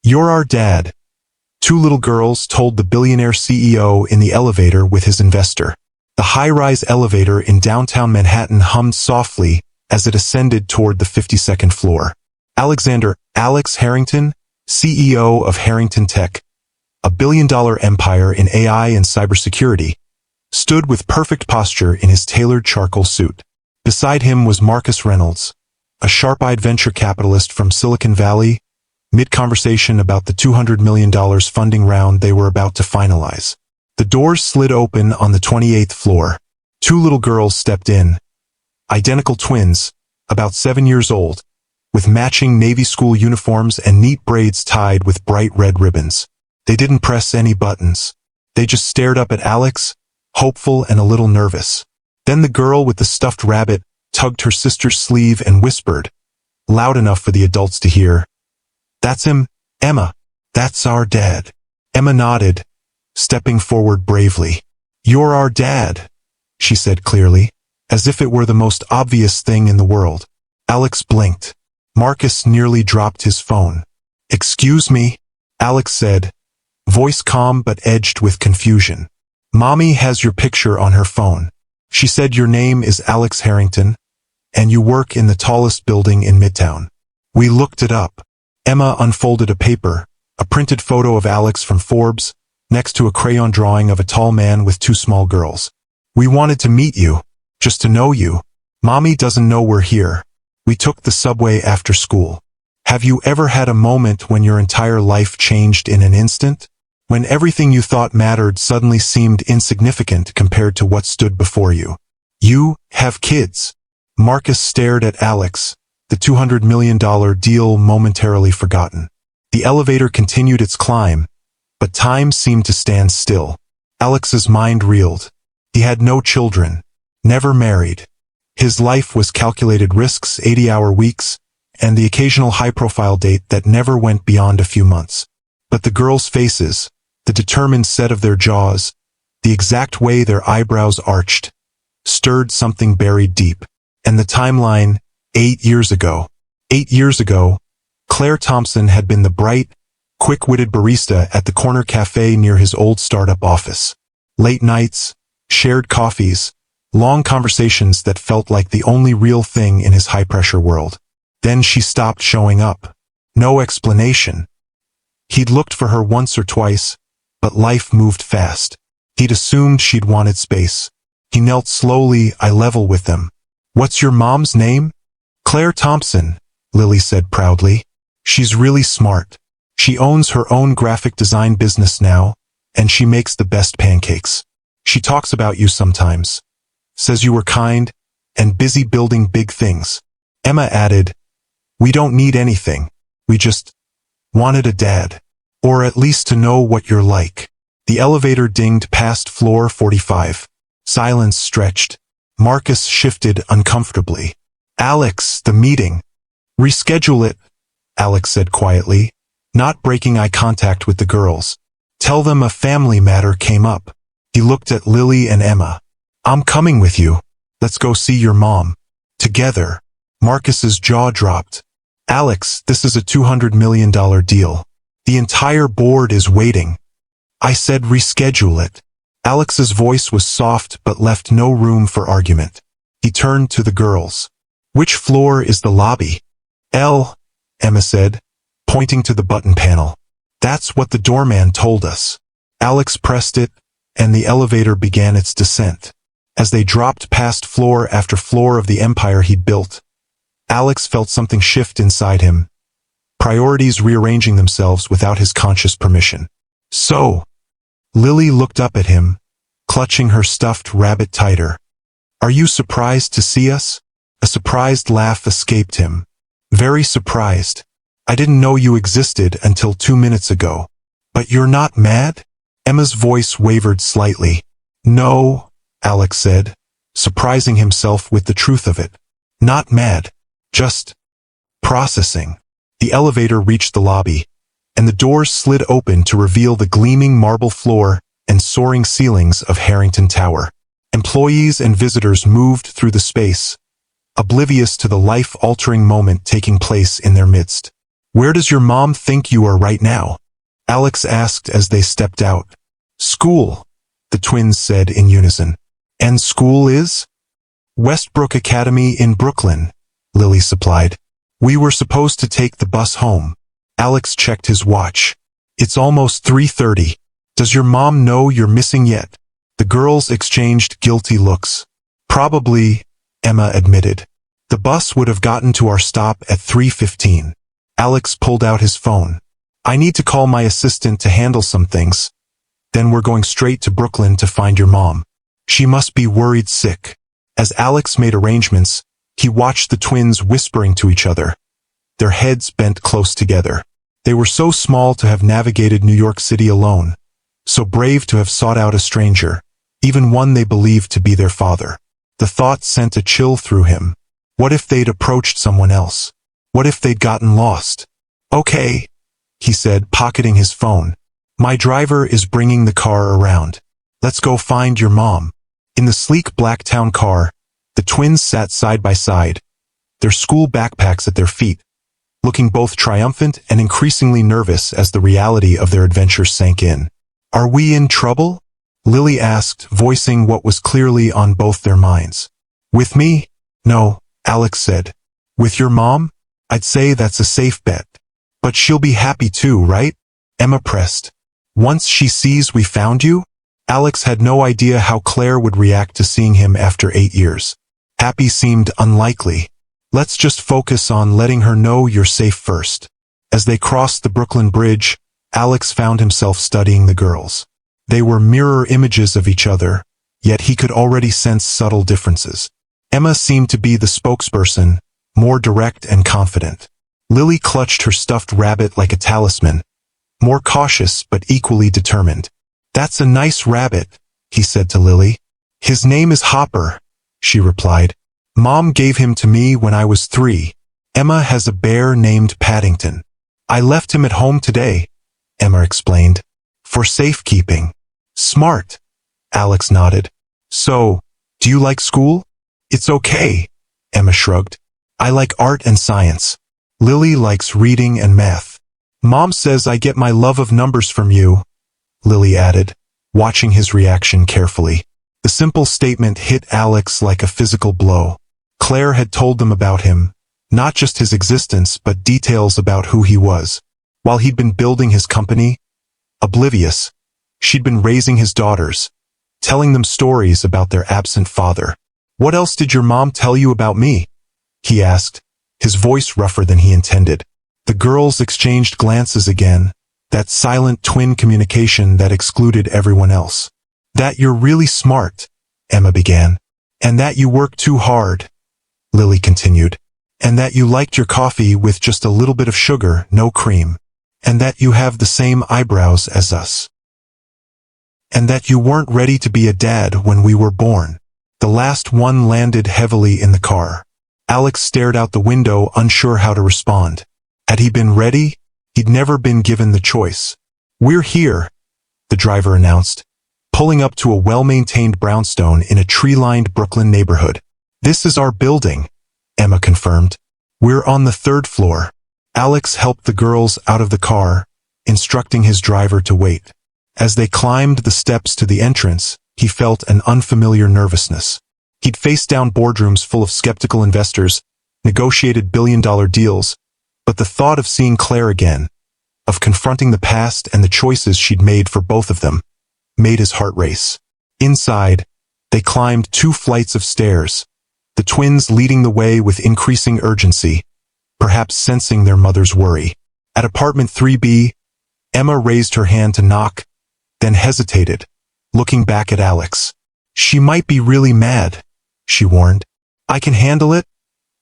"You're our dad," two little girls told the billionaire CEO in the elevator with his investor. The high-rise elevator in downtown Manhattan hummed softly as it ascended toward the 52nd floor. Alex Harrington, CEO of Harrington Tech, a billion-dollar empire in AI and cybersecurity, stood with perfect posture in his tailored charcoal suit. Beside him was Marcus Reynolds, a sharp-eyed venture capitalist from Silicon Valley, mid-conversation about the $200 million funding round they were about to finalize. The doors slid open on the 28th floor. Two little girls stepped in, identical twins, about 7 years old, with matching Navy school uniforms and neat braids tied with bright red ribbons. They didn't press any buttons. They just stared up at Alex, hopeful and a little nervous. Then the girl with the stuffed rabbit tugged her sister's sleeve and whispered, loud enough for the adults to hear, "That's him, Emma. That's our dad." Emma nodded, stepping forward bravely. "You're our dad," she said clearly, as if it were the most obvious thing in the world. Alex blinked. Marcus nearly dropped his phone. "Excuse me," Alex said, voice calm but edged with confusion. "Mommy has your picture on her phone. She said your name is Alex Harrington, and you work in the tallest building in Midtown. We looked it up." Emma unfolded a paper, a printed photo of Alex from Forbes, next to a crayon drawing of a tall man with two small girls. "We wanted to meet you, just to know you. Mommy doesn't know we're here. We took the subway after school. Have you ever had a moment when your entire life changed in an instant? When everything you thought mattered suddenly seemed insignificant compared to what stood before you? You have kids." Marcus stared at Alex, the $200 million deal momentarily forgotten. The elevator continued its climb, but time seemed to stand still. Alex's mind reeled. He had no children, never married. His life was calculated risks, 80-hour weeks, and the occasional high-profile date that never went beyond a few months. But the girls' faces, the determined set of their jaws, the exact way their eyebrows arched, stirred something buried deep. And the timeline, 8 years ago. 8 years ago, Claire Thompson had been the bright, quick-witted barista at the corner cafe near his old startup office. Late nights, shared coffees, long conversations that felt like the only real thing in his high-pressure world. Then she stopped showing up. No explanation. He'd looked for her once or twice, but life moved fast. He'd assumed she'd wanted space. He knelt slowly, eye level with them. "What's your mom's name?" "Claire Thompson," Lily said proudly. "She's really smart. She owns her own graphic design business now, and she makes the best pancakes. She talks about you sometimes. Says you were kind and busy building big things." Emma added, "We don't need anything. We just wanted a dad. Or at least to know what you're like." The elevator dinged past floor 45. Silence stretched. Marcus shifted uncomfortably. "Alex, the meeting." "Reschedule it," Alex said quietly, not breaking eye contact with the girls. "Tell them a family matter came up." He looked at Lily and Emma. "I'm coming with you. Let's go see your mom. Together." Marcus's jaw dropped. "Alex, this is a $200 million deal. The entire board is waiting." "I said reschedule it." Alex's voice was soft but left no room for argument. He turned to the girls. "Which floor is the lobby?" "L," Emma said, pointing to the button panel. "That's what the doorman told us." Alex pressed it, and the elevator began its descent. As they dropped past floor after floor of the empire he'd built, Alex felt something shift inside him, priorities rearranging themselves without his conscious permission. "So," Lily looked up at him, clutching her stuffed rabbit tighter. "Are you surprised to see us?" A surprised laugh escaped him. "Very surprised. I didn't know you existed until 2 minutes ago." "But you're not mad?" Emma's voice wavered slightly. "No," Alex said, surprising himself with the truth of it. "Not mad. Just processing." The elevator reached the lobby, and the doors slid open to reveal the gleaming marble floor and soaring ceilings of Harrington Tower. Employees and visitors moved through the space, oblivious to the life-altering moment taking place in their midst. Where does your mom think you are right now? Alex asked as they stepped out. School, the twins said in unison. And school is? Westbrook Academy in Brooklyn, Lily supplied. We were supposed to take the bus home. Alex checked his watch. It's almost 3:30. Does your mom know you're missing yet? The girls exchanged guilty looks. Probably, Emma admitted. The bus would have gotten to our stop at 3:15. Alex pulled out his phone. I need to call my assistant to handle some things. Then we're going straight to Brooklyn to find your mom. She must be worried sick. As Alex made arrangements, he watched the twins whispering to each other. Their heads bent close together. They were so small to have navigated New York City alone, so brave to have sought out a stranger, even one they believed to be their father. The thought sent a chill through him. What if they'd approached someone else? What if they'd gotten lost? Okay, he said, pocketing his phone. My driver is bringing the car around. Let's go find your mom. In the sleek black town car, the twins sat side by side, their school backpacks at their feet, looking both triumphant and increasingly nervous as the reality of their adventure sank in. Are we in trouble? Lily asked, voicing what was clearly on both their minds. With me? No, Alex said. With your mom? I'd say that's a safe bet. But she'll be happy too, right? Emma pressed. Once she sees we found you? Alex had no idea how Claire would react to seeing him after 8 years. Happy seemed unlikely. Let's just focus on letting her know you're safe first. As they crossed the Brooklyn Bridge, Alex found himself studying the girls. They were mirror images of each other, yet he could already sense subtle differences. Emma seemed to be the spokesperson, more direct and confident. Lily clutched her stuffed rabbit like a talisman, more cautious but equally determined. That's a nice rabbit, he said to Lily. His name is Hopper, she replied. Mom gave him to me when I was 3. Emma has a bear named Paddington. I left him at home today, Emma explained. For safekeeping. Smart, Alex nodded. So, do you like school? It's okay, Emma shrugged. I like art and science. Lily likes reading and math. Mom says I get my love of numbers from you, Lily added, watching his reaction carefully. The simple statement hit Alex like a physical blow. Claire had told them about him, not just his existence but details about who he was. While he'd been building his company, oblivious, she'd been raising his daughters, telling them stories about their absent father. What else did your mom tell you about me? He asked, his voice rougher than he intended. The girls exchanged glances again, that silent twin communication that excluded everyone else. That you're really smart, Emma began. And that you work too hard, Lily continued. And that you liked your coffee with just a little bit of sugar, no cream. And that you have the same eyebrows as us. And that you weren't ready to be a dad when we were born. The last one landed heavily in the car. Alex stared out the window, unsure how to respond. Had he been ready? He'd never been given the choice. We're here, the driver announced, pulling up to a well-maintained brownstone in a tree-lined Brooklyn neighborhood. This is our building, Emma confirmed. We're on the 3rd floor. Alex helped the girls out of the car, instructing his driver to wait. As they climbed the steps to the entrance, he felt an unfamiliar nervousness. He'd faced down boardrooms full of skeptical investors, negotiated billion-dollar deals, but the thought of seeing Claire again, of confronting the past and the choices she'd made for both of them, made his heart race. Inside, they climbed 2 flights of stairs, the twins leading the way with increasing urgency, perhaps sensing their mother's worry. At apartment 3B, Emma raised her hand to knock, then hesitated, looking back at Alex. She might be really mad, she warned. I can handle it,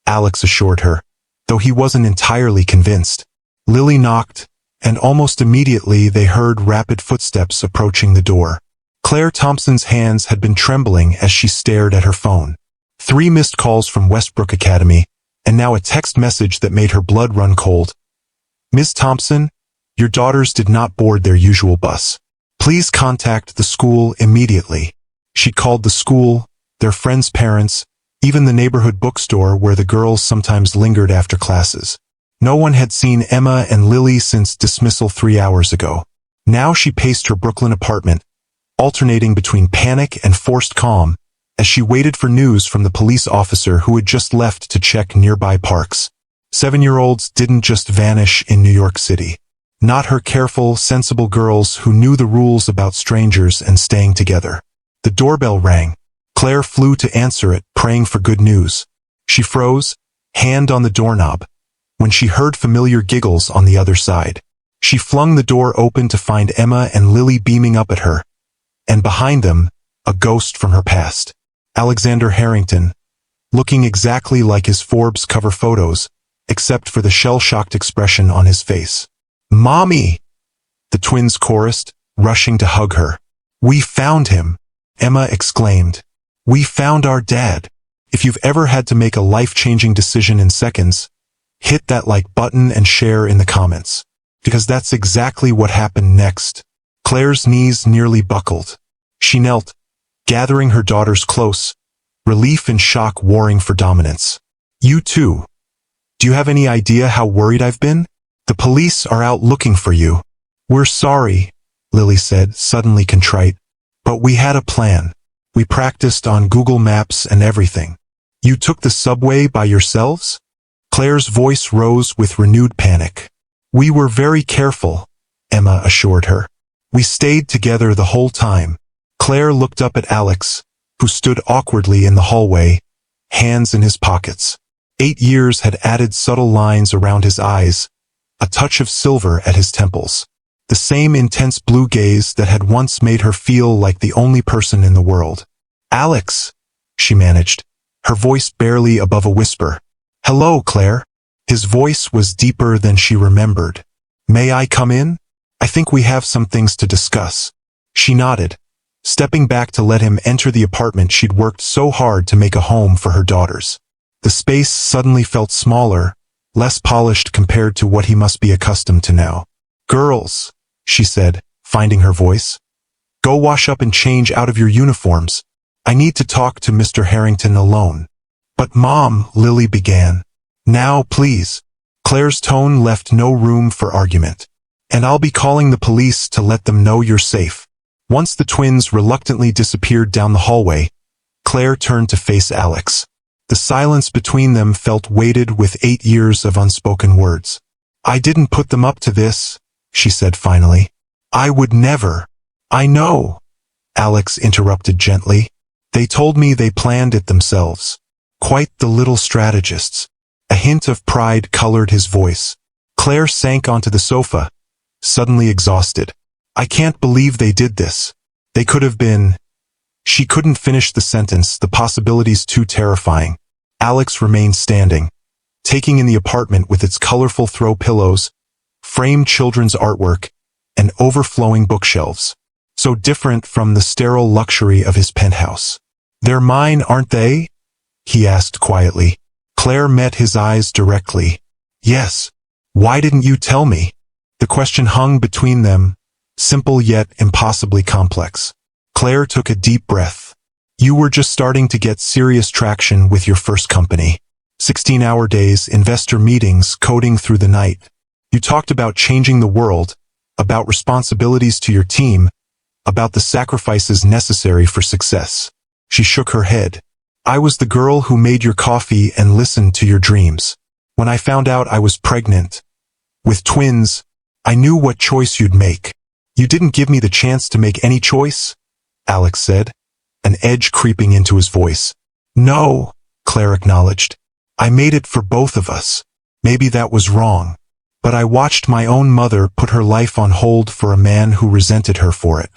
Alex assured her, though he wasn't entirely convinced. Lily knocked, and almost immediately they heard rapid footsteps approaching the door. Claire Thompson's hands had been trembling as she stared at her phone. 3 missed calls from Westbrook Academy, and now a text message that made her blood run cold. Ms. Thompson, your daughters did not board their usual bus. Please contact the school immediately. She called the school, their friends' parents, even the neighborhood bookstore where the girls sometimes lingered after classes. No one had seen Emma and Lily since dismissal 3 hours ago. Now she paced her Brooklyn apartment, alternating between panic and forced calm, as she waited for news from the police officer who had just left to check nearby parks. 7-year-olds didn't just vanish in New York City. Not her careful, sensible girls who knew the rules about strangers and staying together. The doorbell rang. Claire flew to answer it, praying for good news. She froze, hand on the doorknob, when she heard familiar giggles on the other side. She flung the door open to find Emma and Lily beaming up at her, and behind them, a ghost from her past. Alexander Harrington, looking exactly like his Forbes cover photos, except for the shell-shocked expression on his face. "Mommy!" the twins chorused, rushing to hug her. "We found him!" Emma exclaimed. "We found our dad." If you've ever had to make a life-changing decision in seconds, hit that like button and share in the comments. Because that's exactly what happened next. Claire's knees nearly buckled. She knelt, gathering her daughters close, relief and shock warring for dominance. "You too. Do you have any idea how worried I've been? The police are out looking for you." "We're sorry," Lily said, suddenly contrite. "But we had a plan. We practiced on Google Maps and everything." "You took the subway by yourselves?" Claire's voice rose with renewed panic. "We were very careful," Emma assured her. "We stayed together the whole time." Claire looked up at Alex, who stood awkwardly in the hallway, hands in his pockets. 8 years had added subtle lines around his eyes, a touch of silver at his temples. The same intense blue gaze that had once made her feel like the only person in the world. "Alex," she managed, her voice barely above a whisper. "Hello, Claire." His voice was deeper than she remembered. "May I come in? I think we have some things to discuss." She nodded, stepping back to let him enter the apartment she'd worked so hard to make a home for her daughters. The space suddenly felt smaller, less polished compared to what he must be accustomed to now. "Girls," she said, finding her voice, "go wash up and change out of your uniforms. I need to talk to Mr. Harrington alone." "But Mom," Lily began. "Now, please." Claire's tone left no room for argument. "And I'll be calling the police to let them know you're safe." Once the twins reluctantly disappeared down the hallway, Claire turned to face Alex. The silence between them felt weighted with 8 years of unspoken words. "I didn't put them up to this," she said finally. "I would never." "I know," Alex interrupted gently. "They told me they planned it themselves. Quite the little strategists." A hint of pride colored his voice. Claire sank onto the sofa, suddenly exhausted. "I can't believe they did this. They could have been—" She couldn't finish the sentence, the possibilities too terrifying. Alex remained standing, taking in the apartment with its colorful throw pillows, framed children's artwork, and overflowing bookshelves. So different from the sterile luxury of his penthouse. "They're mine, aren't they?" he asked quietly. Claire met his eyes directly. "Yes. Why didn't you tell me?" The question hung between them, simple yet impossibly complex. Claire took a deep breath. "You were just starting to get serious traction with your first company. 16-hour days, investor meetings, coding through the night. You talked about changing the world, about responsibilities to your team, about the sacrifices necessary for success." She shook her head. "I was the girl who made your coffee and listened to your dreams. When I found out I was pregnant with twins, I knew what choice you'd make." "You didn't give me the chance to make any choice," Alex said, an edge creeping into his voice. "No," Claire acknowledged. "I made it for both of us. Maybe that was wrong. But I watched my own mother put her life on hold for a man who resented her for it.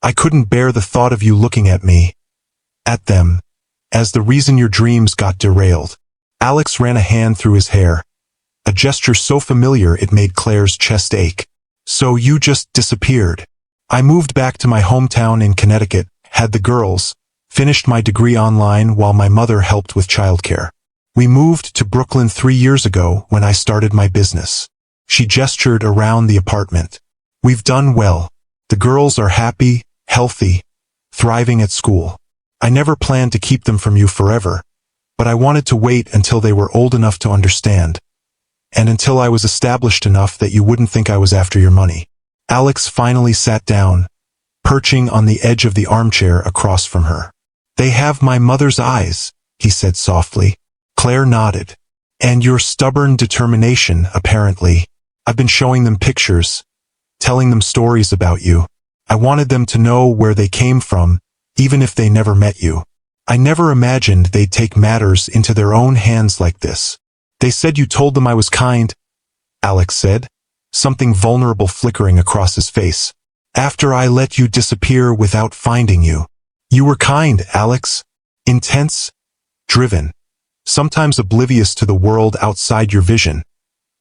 I couldn't bear the thought of you looking at me, at them, as the reason your dreams got derailed." Alex ran a hand through his hair, a gesture so familiar it made Claire's chest ache. "So you just disappeared." "I moved back to my hometown in Connecticut, had the girls, finished my degree online while my mother helped with childcare. We moved to Brooklyn 3 years ago when I started my business." She gestured around the apartment. "We've done well. The girls are happy, healthy, thriving at school. I never planned to keep them from you forever, but I wanted to wait until they were old enough to understand. and until I was established enough that you wouldn't think I was after your money. Alex finally sat down, perching on the edge of the armchair across from her. They have my mother's eyes, he said softly. Claire nodded. And your stubborn determination, apparently. I've been showing them pictures, telling them stories about you. I wanted them to know where they came from, even if they never met you. I never imagined they'd take matters into their own hands like this. They said you told them I was kind, Alex said, something vulnerable flickering across his face. After I let you disappear without finding you. You were kind, Alex. Intense, driven, sometimes oblivious to the world outside your vision,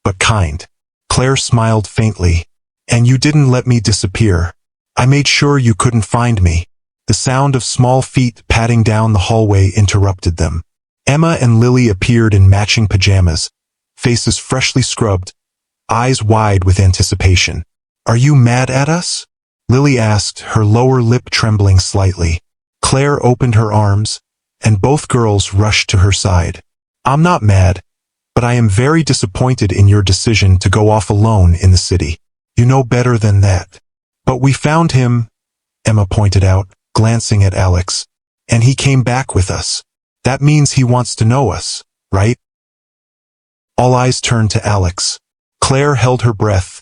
but kind. Claire smiled faintly. And you didn't let me disappear. I made sure you couldn't find me. The sound of small feet padding down the hallway interrupted them. Emma and Lily appeared in matching pajamas, faces freshly scrubbed, eyes wide with anticipation. Are you mad at us? Lily asked, her lower lip trembling slightly. Claire opened her arms, and both girls rushed to her side. I'm not mad, but I am very disappointed in your decision to go off alone in the city. You know better than that. But we found him, Emma pointed out, glancing at Alex. And he came back with us. That means he wants to know us, right? All eyes turned to Alex. Claire held her breath,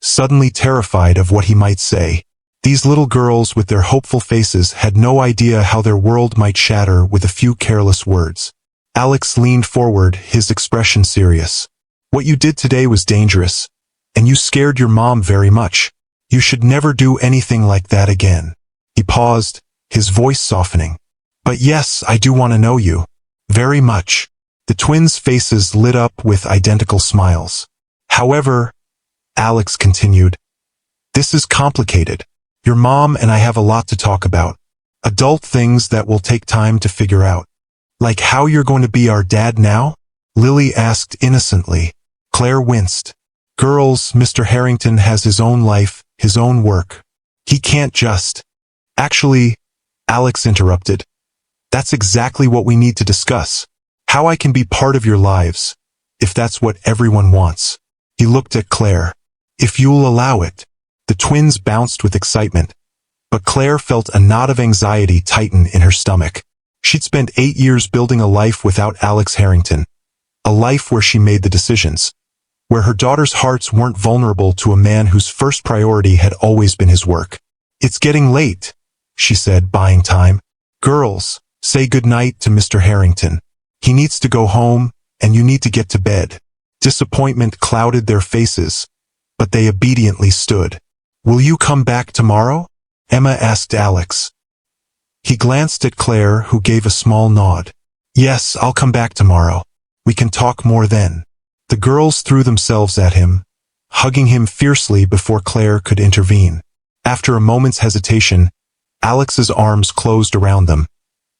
suddenly terrified of what he might say. These little girls with their hopeful faces had no idea how their world might shatter with a few careless words. Alex leaned forward, his expression serious. What you did today was dangerous, and you scared your mom very much. You should never do anything like that again. He paused, his voice softening. But yes, I do want to know you. Very much. The twins' faces lit up with identical smiles. However, Alex continued, this is complicated. Your mom and I have a lot to talk about. Adult things that will take time to figure out. Like how you're going to be our dad now? Lily asked innocently. Claire winced. Girls, Mr. Harrington has his own life, his own work. He can't just... Actually, Alex interrupted. That's exactly what we need to discuss. How I can be part of your lives, if that's what everyone wants. He looked at Claire. If you'll allow it. The twins bounced with excitement, but Claire felt a knot of anxiety tighten in her stomach. She'd spent 8 years building a life without Alex Harrington. A life where she made the decisions. Where her daughters' hearts weren't vulnerable to a man whose first priority had always been his work. It's getting late, she said, buying time. Girls, say goodnight to Mr. Harrington. He needs to go home, and you need to get to bed. Disappointment clouded their faces, but they obediently stood. Will you come back tomorrow? Emma asked Alex. He glanced at Claire, who gave a small nod. Yes, I'll come back tomorrow. We can talk more then. The girls threw themselves at him, hugging him fiercely before Claire could intervene. After a moment's hesitation, Alex's arms closed around them,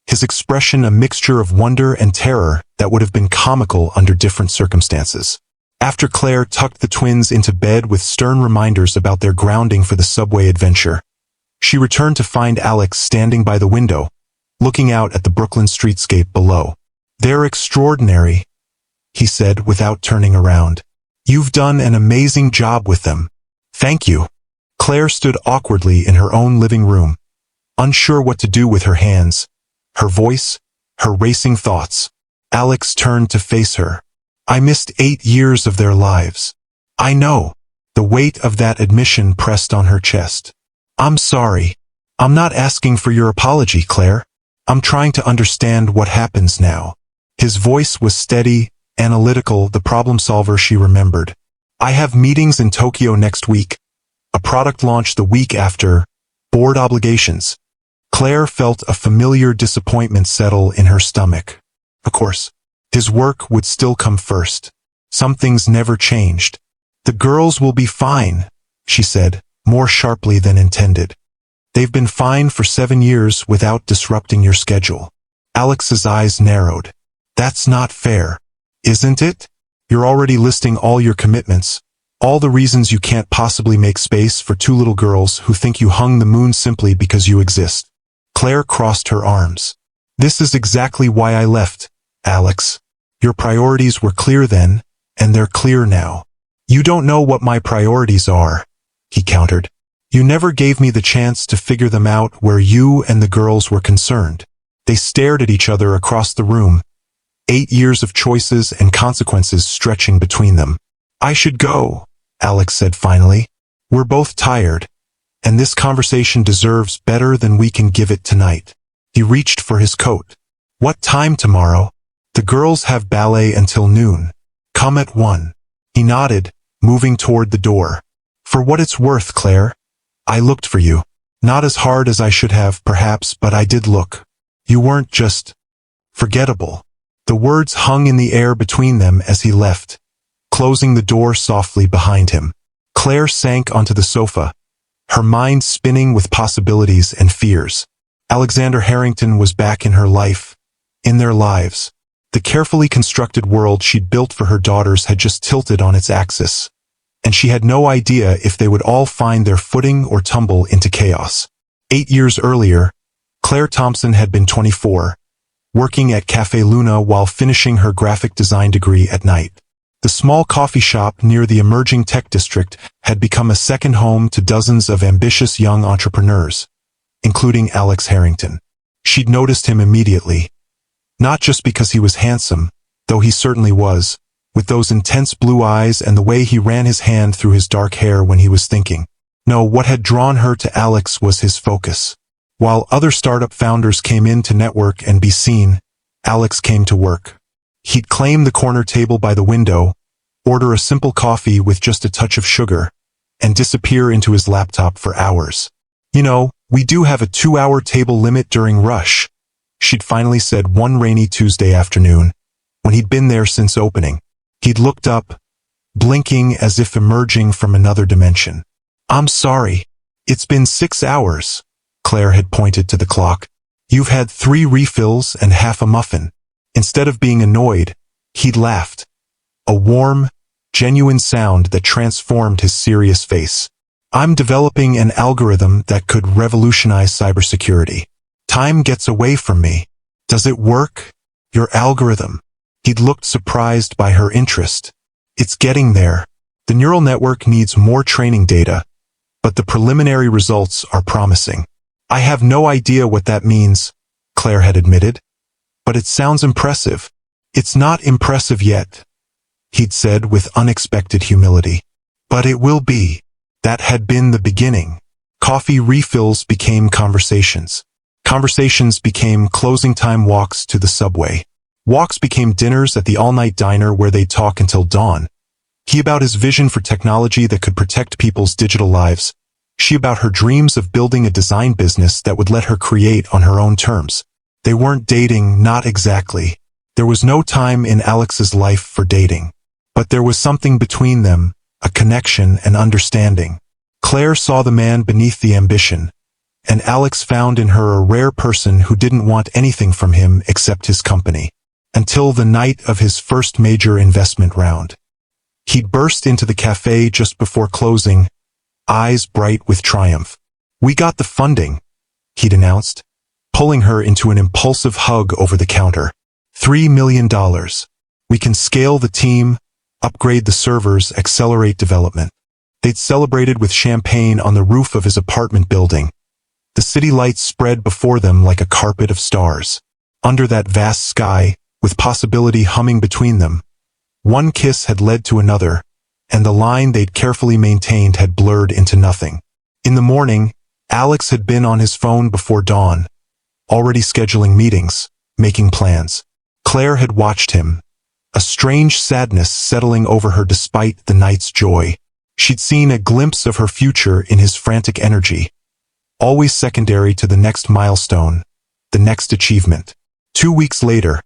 his expression a mixture of wonder and terror that would have been comical under different circumstances. After Claire tucked the twins into bed with stern reminders about their grounding for the subway adventure, she returned to find Alex standing by the window, looking out at the Brooklyn streetscape below. They're extraordinary, he said without turning around. You've done an amazing job with them. Thank you. Claire stood awkwardly in her own living room, unsure what to do with her hands, her voice, her racing thoughts. Alex turned to face her. I missed 8 years of their lives. I know. The weight of that admission pressed on her chest. I'm sorry. I'm not asking for your apology, Claire. I'm trying to understand what happens now. His voice was steady, analytical, the problem solver she remembered. I have meetings in Tokyo next week. A product launch the week after. Board obligations. Claire felt a familiar disappointment settle in her stomach. Of course, his work would still come first. Some things never changed. The girls will be fine, she said, more sharply than intended. They've been fine for 7 years without disrupting your schedule. Alex's eyes narrowed. That's not fair, isn't it? You're already listing all your commitments, all the reasons you can't possibly make space for 2 little girls who think you hung the moon simply because you exist. Claire crossed her arms. This is exactly why I left, Alex. Your priorities were clear then, and they're clear now. You don't know what my priorities are, he countered. You never gave me the chance to figure them out where you and the girls were concerned. They stared at each other across the room, 8 years of choices and consequences stretching between them. I should go, Alex said finally. We're both tired, and this conversation deserves better than we can give it tonight. He reached for his coat. What time tomorrow? The girls have ballet until noon. Come at 1. He nodded, moving toward the door. For what it's worth, Claire, I looked for you. Not as hard as I should have, perhaps, but I did look. You weren't just forgettable. The words hung in the air between them as he left, closing the door softly behind him. Claire sank onto the sofa, her mind spinning with possibilities and fears. Alexander Harrington was back in her life, in their lives. The carefully constructed world she'd built for her daughters had just tilted on its axis, and she had no idea if they would all find their footing or tumble into chaos. 8 years earlier, Claire Thompson had been 24, working at Cafe Luna while finishing her graphic design degree at night. The small coffee shop near the emerging tech district had become a second home to dozens of ambitious young entrepreneurs, including Alex Harrington. She'd noticed him immediately. Not just because he was handsome, though he certainly was, with those intense blue eyes and the way he ran his hand through his dark hair when he was thinking. No, what had drawn her to Alex was his focus. While other startup founders came in to network and be seen, Alex came to work. He'd claim the corner table by the window, order a simple coffee with just a touch of sugar, and disappear into his laptop for hours. You know, we do have a 2-hour table limit during rush, she'd finally said one rainy Tuesday afternoon, when he'd been there since opening. He'd looked up, blinking as if emerging from another dimension. I'm sorry. It's been 6 hours, Claire had pointed to the clock. You've had 3 refills and half a muffin. Instead of being annoyed, he'd laughed. A warm, genuine sound that transformed his serious face. I'm developing an algorithm that could revolutionize cybersecurity. Time gets away from me. Does it work? Your algorithm? He'd looked surprised by her interest. It's getting there. The neural network needs more training data, but the preliminary results are promising. I have no idea what that means, Claire had admitted, but it sounds impressive. It's not impressive yet, he'd said with unexpected humility. But it will be. That had been the beginning. Coffee refills became conversations. Conversations became closing time walks to the subway. Walks became dinners at the all-night diner where they'd talk until dawn. He about his vision for technology that could protect people's digital lives. She about her dreams of building a design business that would let her create on her own terms. They weren't dating, not exactly. There was no time in Alex's life for dating. But there was something between them, a connection and understanding. Claire saw the man beneath the ambition, and Alex found in her a rare person who didn't want anything from him except his company. Until the night of his first major investment round. He'd burst into the cafe just before closing, eyes bright with triumph. We got the funding, he'd announced, pulling her into an impulsive hug over the counter. $3 million. We can scale the team, upgrade the servers, accelerate development. They'd celebrated with champagne on the roof of his apartment building. The city lights spread before them like a carpet of stars. Under that vast sky, with possibility humming between them, one kiss had led to another, and the line they'd carefully maintained had blurred into nothing. In the morning, Alex had been on his phone before dawn, already scheduling meetings, making plans. Claire had watched him, a strange sadness settling over her despite the night's joy. She'd seen a glimpse of her future in his frantic energy, always secondary to the next milestone, the next achievement. 2 weeks later,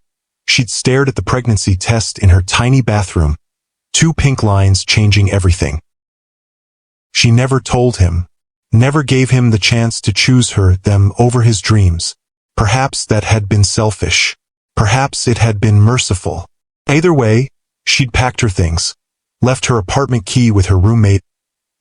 she'd stared at the pregnancy test in her tiny bathroom, 2 pink lines changing everything. She never told him, never gave him the chance to choose them over his dreams. Perhaps that had been selfish. Perhaps it had been merciful. Either way, she'd packed her things, left her apartment key with her roommate,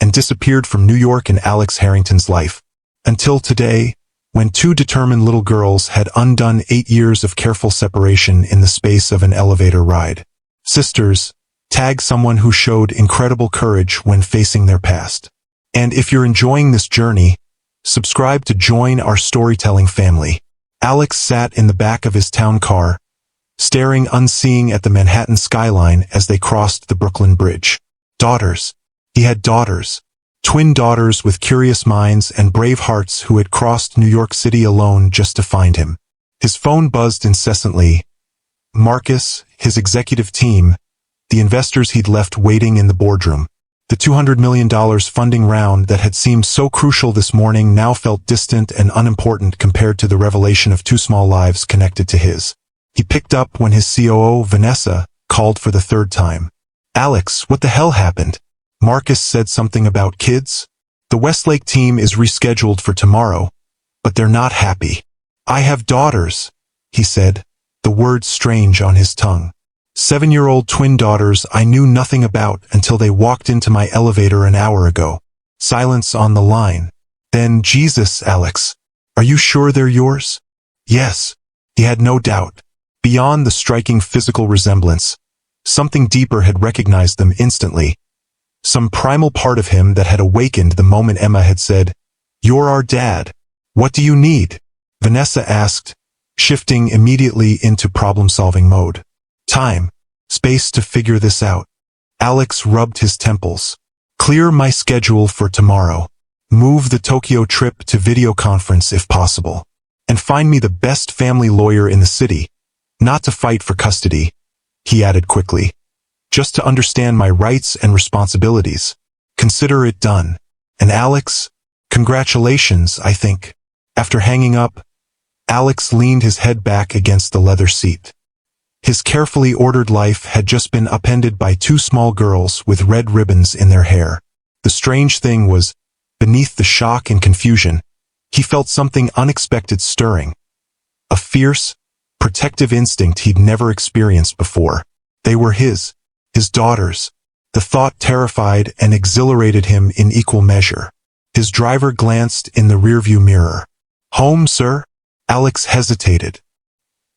and disappeared from New York and Alex Harrington's life. Until today, when 2 determined little girls had undone 8 years of careful separation in the space of an elevator ride. Sisters, Tag someone who showed incredible courage when facing their past. And if you're enjoying this journey, subscribe to join our storytelling family. Alex sat in the back of his town car, staring unseeing at the Manhattan skyline as they crossed the Brooklyn Bridge. Daughters. He had daughters. Twin daughters with curious minds and brave hearts who had crossed New York City alone just to find him. His phone buzzed incessantly. Marcus, his executive team, the investors he'd left waiting in the boardroom. The $200 million funding round that had seemed so crucial this morning now felt distant and unimportant compared to the revelation of two small lives connected to his. He picked up when his COO, Vanessa, called for the third time. Alex, what the hell happened? Marcus said something about kids? The Westlake team is rescheduled for tomorrow, but they're not happy. I have daughters, he said, the words strange on his tongue. 7-year-old twin daughters I knew nothing about until they walked into my elevator an hour ago. Silence on the line. Then, Jesus, Alex, are you sure they're yours? Yes, he had no doubt. Beyond the striking physical resemblance, something deeper had recognized them instantly. Some primal part of him that had awakened the moment Emma had said, "You're our dad. What do you need?" Vanessa asked, shifting immediately into problem-solving mode. Time. Space to figure this out. Alex rubbed his temples. Clear my schedule for tomorrow. Move the Tokyo trip to video conference if possible. And find me the best family lawyer in the city. Not to fight for custody, he added quickly. Just to understand my rights and responsibilities. Consider it done. And Alex, congratulations, I think. After hanging up, Alex leaned his head back against the leather seat. His carefully ordered life had just been upended by two small girls with red ribbons in their hair. The strange thing was, beneath the shock and confusion, he felt something unexpected stirring. A fierce, protective instinct he'd never experienced before. They were his daughters. The thought terrified and exhilarated him in equal measure. His driver glanced in the rearview mirror. Home, sir? Alex hesitated.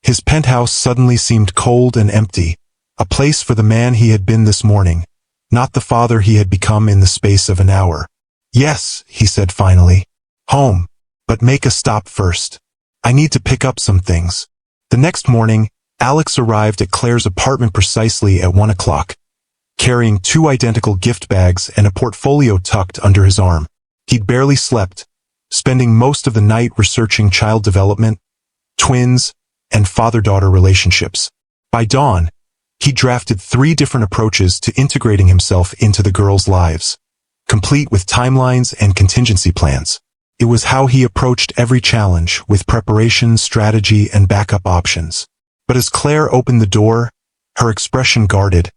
His penthouse suddenly seemed cold and empty, a place for the man he had been this morning, not the father he had become in the space of an hour. Yes, he said finally. Home, but make a stop first. I need to pick up some things. The next morning, Alex arrived at Claire's apartment precisely at 1 o'clock, carrying 2 identical gift bags and a portfolio tucked under his arm. He'd barely slept, spending most of the night researching child development, twins, and father-daughter relationships. By dawn, he drafted 3 different approaches to integrating himself into the girls' lives, complete with timelines and contingency plans. It was how he approached every challenge, with preparation, strategy, and backup options. But as Claire opened the door, her expression guarded,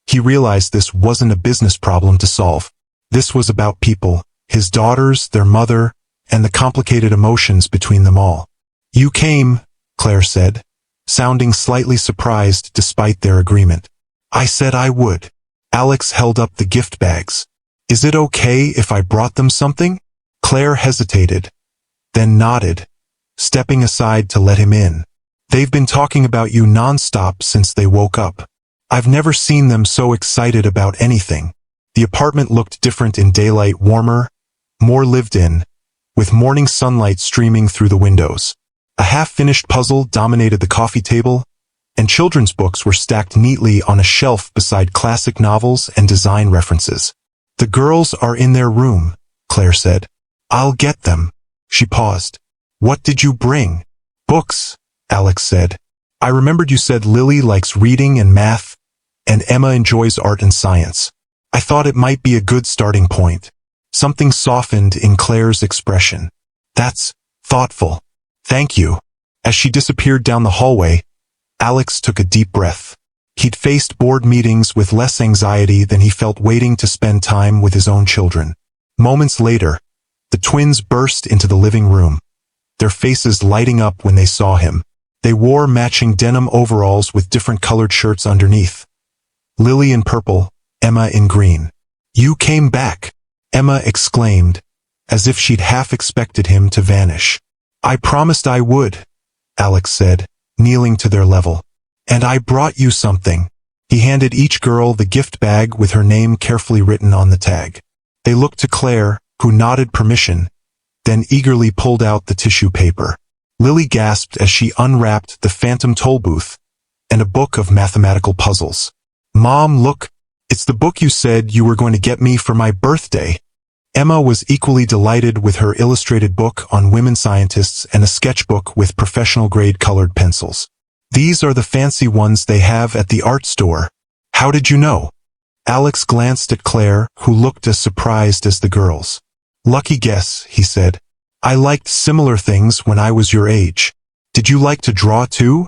he realized this wasn't a business problem to solve. This was about people, his daughters, their mother, and the complicated emotions between them all. You came, Claire said, sounding slightly surprised despite their agreement. I said I would. Alex held up the gift bags. Is it okay if I brought them something? Claire hesitated, then nodded, stepping aside to let him in. They've been talking about you nonstop since they woke up. I've never seen them so excited about anything. The apartment looked different in daylight, warmer, more lived in, with morning sunlight streaming through the windows. A half-finished puzzle dominated the coffee table, and children's books were stacked neatly on a shelf beside classic novels and design references. The girls are in their room, Claire said. I'll get them. She paused. What did you bring? Books, Alex said. I remembered you said Lily likes reading and math, and Emma enjoys art and science. I thought it might be a good starting point. Something softened in Claire's expression. That's thoughtful. Thank you. As she disappeared down the hallway, Alex took a deep breath. He'd faced board meetings with less anxiety than he felt waiting to spend time with his own children. Moments later, the twins burst into the living room, their faces lighting up when they saw him. They wore matching denim overalls with different colored shirts underneath. Lily in purple, Emma in green. You came back, Emma exclaimed, as if she'd half expected him to vanish. I promised I would, Alex said, kneeling to their level. And I brought you something. He handed each girl the gift bag with her name carefully written on the tag. They looked to Claire, who nodded permission, then eagerly pulled out the tissue paper. Lily gasped as she unwrapped the phantom toll booth and a book of mathematical puzzles. "Mom, look, it's the book you said you were going to get me for my birthday." Emma was equally delighted with her illustrated book on women scientists and a sketchbook with professional-grade colored pencils. "These are the fancy ones they have at the art store. How did you know?" Alex glanced at Claire, who looked as surprised as the girls. "Lucky guess," he said. "I liked similar things when I was your age." "Did you like to draw too?"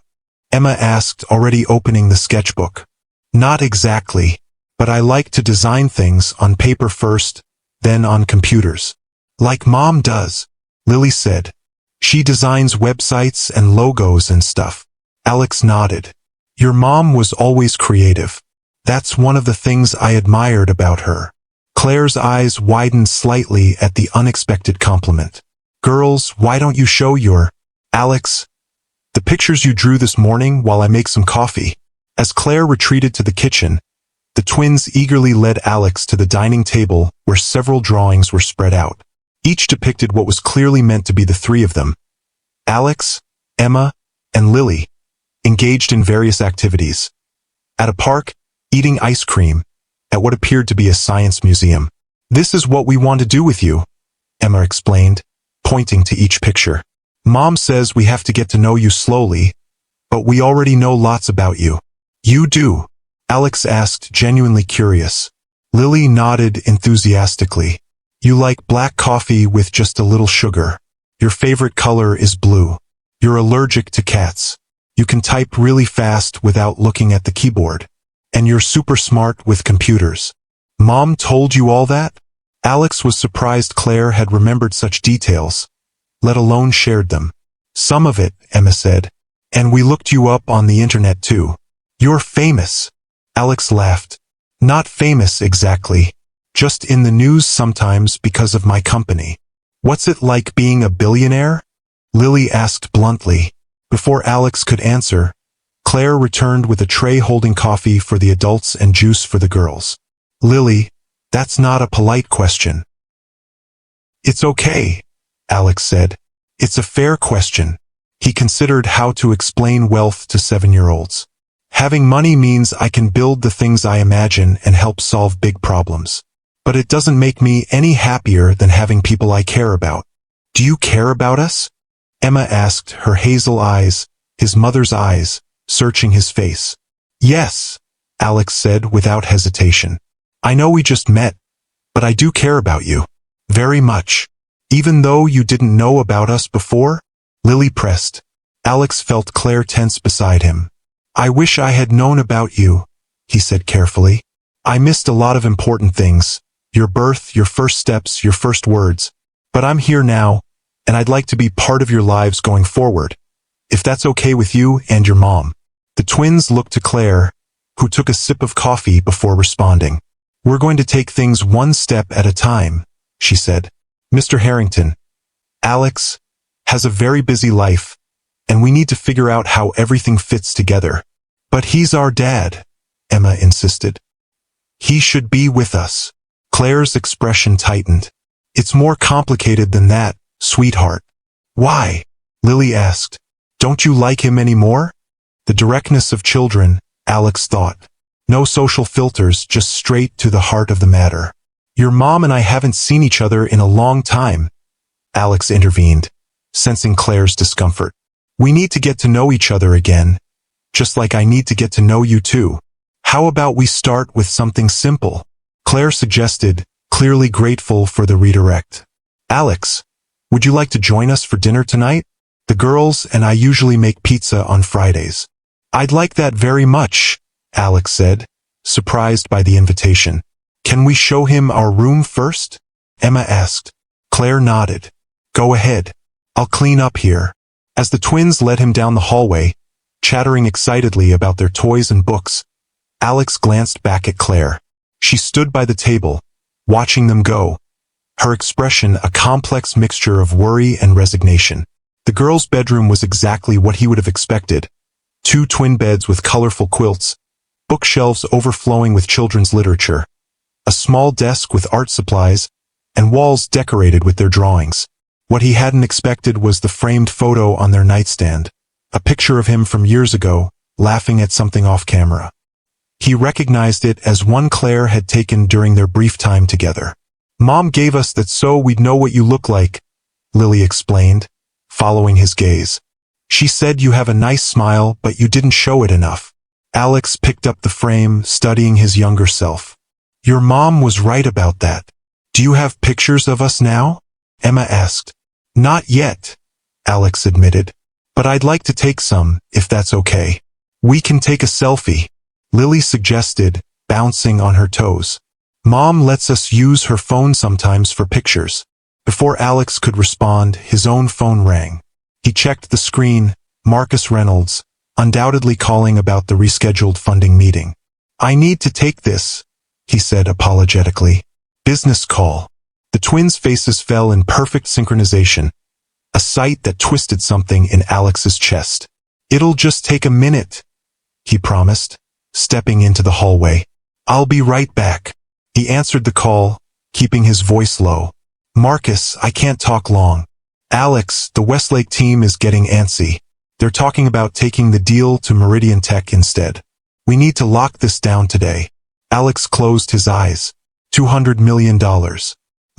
Emma asked, already opening the sketchbook. "Not exactly, but I like to design things on paper first, then on computers. Like Mom does," Lily said. "She designs websites and logos and stuff." Alex nodded. "Your mom was always creative. That's one of the things I admired about her." Claire's eyes widened slightly at the unexpected compliment. "Girls, why don't you show your—" "Alex, the pictures you drew this morning while I make some coffee." As Claire retreated to the kitchen, the twins eagerly led Alex to the dining table where several drawings were spread out. Each depicted what was clearly meant to be the three of them. Alex, Emma, and Lily, engaged in various activities. At a park, eating ice cream, at what appeared to be a science museum. "This is what we want to do with you," Emma explained, pointing to each picture. "Mom says we have to get to know you slowly, but we already know lots about you." "You do?" Alex asked, genuinely curious. Lily nodded enthusiastically. "You like black coffee with just a little sugar. Your favorite color is blue. You're allergic to cats. You can type really fast without looking at the keyboard. And you're super smart with computers." "Mom told you all that?" Alex was surprised Claire had remembered such details, let alone shared them. "Some of it," Emma said. "And we looked you up on the internet too. You're famous." Alex laughed. "Not famous exactly. Just in the news sometimes because of my company." "What's it like being a billionaire?" Lily asked bluntly. Before Alex could answer, Claire returned with a tray holding coffee for the adults and juice for the girls. "Lily, that's not a polite question." "It's okay," Alex said. "It's a fair question." He considered how to explain wealth to 7-year-olds. "Having money means I can build the things I imagine and help solve big problems. But it doesn't make me any happier than having people I care about." "Do you care about us?" Emma asked, her hazel eyes, his mother's eyes, searching his face. "Yes," Alex said without hesitation. "I know we just met, but I do care about you. Very much. Even though you didn't know about us before?" Lily pressed. Alex felt Claire tense beside him. "I wish I had known about you," he said carefully. "I missed a lot of important things. Your birth, your first steps, your first words. But I'm here now, and I'd like to be part of your lives going forward. If that's okay with you and your mom." The twins looked to Claire, who took a sip of coffee before responding. "We're going to take things one step at a time," she said. "Mr. Harrington, Alex, has a very busy life, and we need to figure out how everything fits together." "But he's our dad," Emma insisted. "He should be with us." Claire's expression tightened. "It's more complicated than that, sweetheart." "Why?" Lily asked. "Don't you like him anymore?" The directness of children, Alex thought. No social filters, just straight to the heart of the matter. "Your mom and I haven't seen each other in a long time," Alex intervened, sensing Claire's discomfort. "We need to get to know each other again, just like I need to get to know you too. How about we start with something simple?" Claire suggested, clearly grateful for the redirect. "Alex, would you like to join us for dinner tonight? The girls and I usually make pizza on Fridays." "I'd like that very much," Alex said, surprised by the invitation. "Can we show him our room first?" Emma asked. Claire nodded. "Go ahead. I'll clean up here." As the twins led him down the hallway, chattering excitedly about their toys and books, Alex glanced back at Claire. She stood by the table, watching them go, her expression a complex mixture of worry and resignation. The girls' bedroom was exactly what he would have expected. 2 twin beds with colorful quilts, bookshelves overflowing with children's literature, a small desk with art supplies, and walls decorated with their drawings. What he hadn't expected was the framed photo on their nightstand, a picture of him from years ago, laughing at something off camera. He recognized it as one Claire had taken during their brief time together. "Mom gave us that so we'd know what you look like," Lily explained, following his gaze. "She said you have a nice smile, but you didn't show it enough." Alex picked up the frame, studying his younger self. "Your mom was right about that. Do you have pictures of us now?" Emma asked. "Not yet," Alex admitted. "But I'd like to take some, if that's okay." "We can take a selfie," Lily suggested, bouncing on her toes. "Mom lets us use her phone sometimes for pictures." Before Alex could respond, his own phone rang. He checked the screen, Marcus Reynolds, undoubtedly calling about the rescheduled funding meeting. "I need to take this," he said apologetically. "Business call." The twins' faces fell in perfect synchronization, a sight that twisted something in Alex's chest. "It'll just take a minute," he promised, stepping into the hallway. "I'll be right back." He answered the call, keeping his voice low. "Marcus, I can't talk long. Alex, the Westlake team is getting antsy. They're talking about taking the deal to Meridian Tech instead. We need to lock this down today." Alex closed his eyes. $200 million.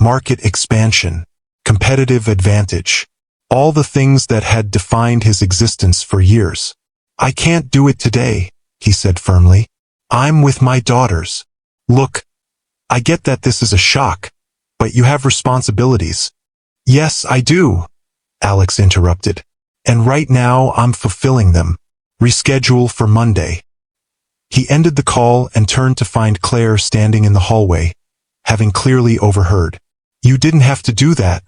Market expansion. Competitive advantage. All the things that had defined his existence for years. "I can't do it today," he said firmly. "I'm with my daughters." "Look, I get that this is a shock, but you have responsibilities." "Yes, I do," Alex interrupted. "And right now I'm fulfilling them. Reschedule for Monday." He ended the call and turned to find Claire standing in the hallway, having clearly overheard. "You didn't have to do that,"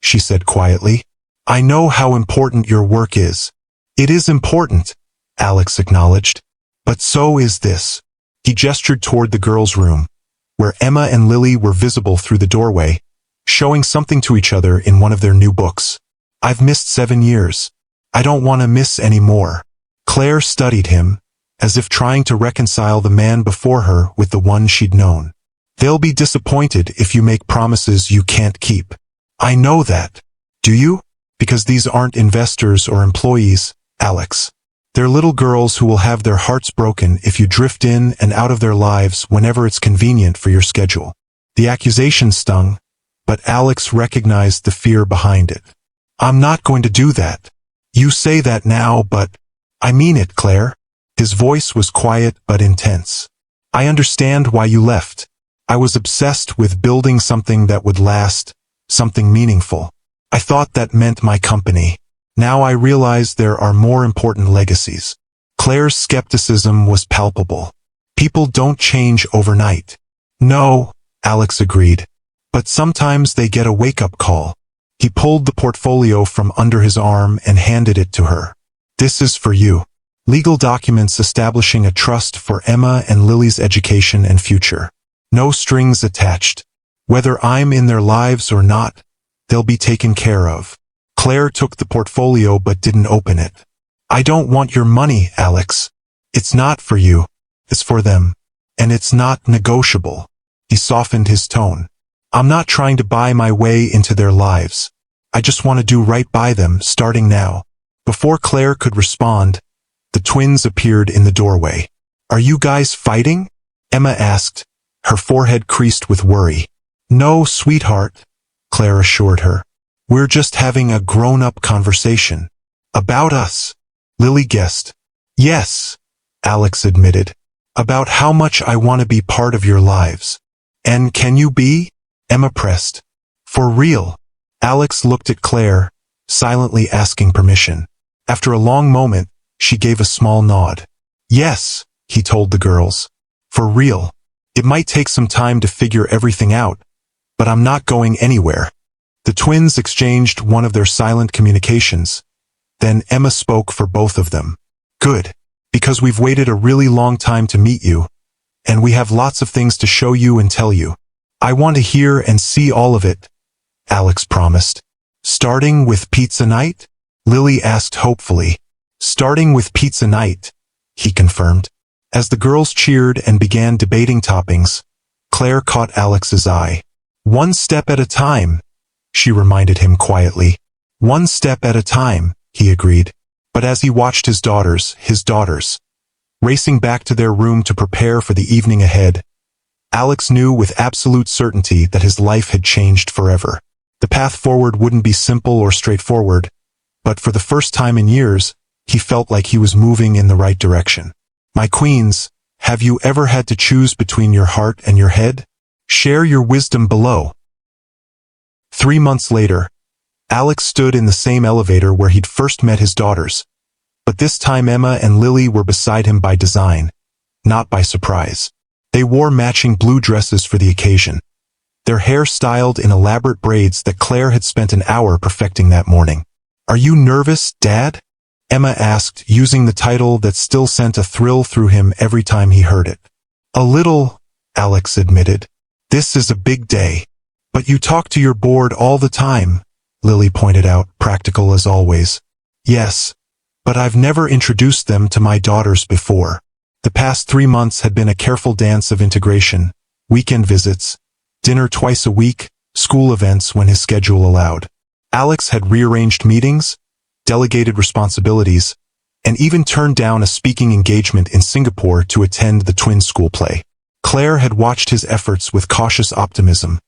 she said quietly. "I know how important your work is." "It is important," Alex acknowledged. "But so is this." He gestured toward the girls' room, where Emma and Lily were visible through the doorway, showing something to each other in one of their new books. "I've missed 7 years. I don't want to miss any more." Claire studied him, as if trying to reconcile the man before her with the one she'd known. "They'll be disappointed if you make promises you can't keep." "I know that." "Do you?" "Because these aren't investors or employees, Alex. They're little girls who will have their hearts broken if you drift in and out of their lives whenever it's convenient for your schedule." The accusation stung, but Alex recognized the fear behind it. "I'm not going to do that." "You say that now, but I mean it, Claire." His voice was quiet but intense. "I understand why you left. I was obsessed with building something that would last, something meaningful. I thought that meant my company. Now I realize there are more important legacies." Claire's skepticism was palpable. "People don't change overnight." "No," Alex agreed. "But sometimes they get a wake-up call." He pulled the portfolio from under his arm and handed it to her. "This is for you. Legal documents establishing a trust for Emma and Lily's education and future. No strings attached. Whether I'm in their lives or not, they'll be taken care of." Claire took the portfolio but didn't open it. "I don't want your money, Alex. It's not for you. It's for them. And it's not negotiable." He softened his tone. "I'm not trying to buy my way into their lives. I just want to do right by them, starting now." Before Claire could respond, the twins appeared in the doorway. "Are you guys fighting?" Emma asked, her forehead creased with worry. "No, sweetheart," Claire assured her. "We're just having a grown-up conversation." "About us," Lily guessed. "Yes," Alex admitted. "About how much I want to be part of your lives." "And can you be?" Emma pressed. "For real?" Alex looked at Claire, silently asking permission. After a long moment, she gave a small nod. "Yes," he told the girls. "For real. It might take some time to figure everything out, but I'm not going anywhere." The twins exchanged one of their silent communications. Then Emma spoke for both of them. "Good. Because we've waited a really long time to meet you, and we have lots of things to show you and tell you. I want to hear and see all of it," Alex promised. "Starting with pizza night?" Lily asked hopefully. "Starting with pizza night," he confirmed. As the girls cheered and began debating toppings, Claire caught Alex's eye. "One step at a time," she reminded him quietly. "One step at a time," he agreed. But as he watched his daughters, racing back to their room to prepare for the evening ahead, Alex knew with absolute certainty that his life had changed forever. The path forward wouldn't be simple or straightforward, but for the first time in years, he felt like he was moving in the right direction. My queens, have you ever had to choose between your heart and your head? Share your wisdom below. 3 months later, Alex stood in the same elevator where he'd first met his daughters, but this time Emma and Lily were beside him by design, not by surprise. They wore matching blue dresses for the occasion, their hair styled in elaborate braids that Claire had spent an hour perfecting that morning. "Are you nervous, Dad?" Emma asked, using the title that still sent a thrill through him every time he heard it. "A little," Alex admitted. "This is a big day." "But you talk to your board all the time," Lily pointed out, practical as always. "Yes, but I've never introduced them to my daughters before." The past 3 months had been a careful dance of integration, weekend visits, dinner twice a week, school events when his schedule allowed. Alex had rearranged meetings, delegated responsibilities, and even turned down a speaking engagement in Singapore to attend the twins' school play. Claire had watched his efforts with cautious optimism,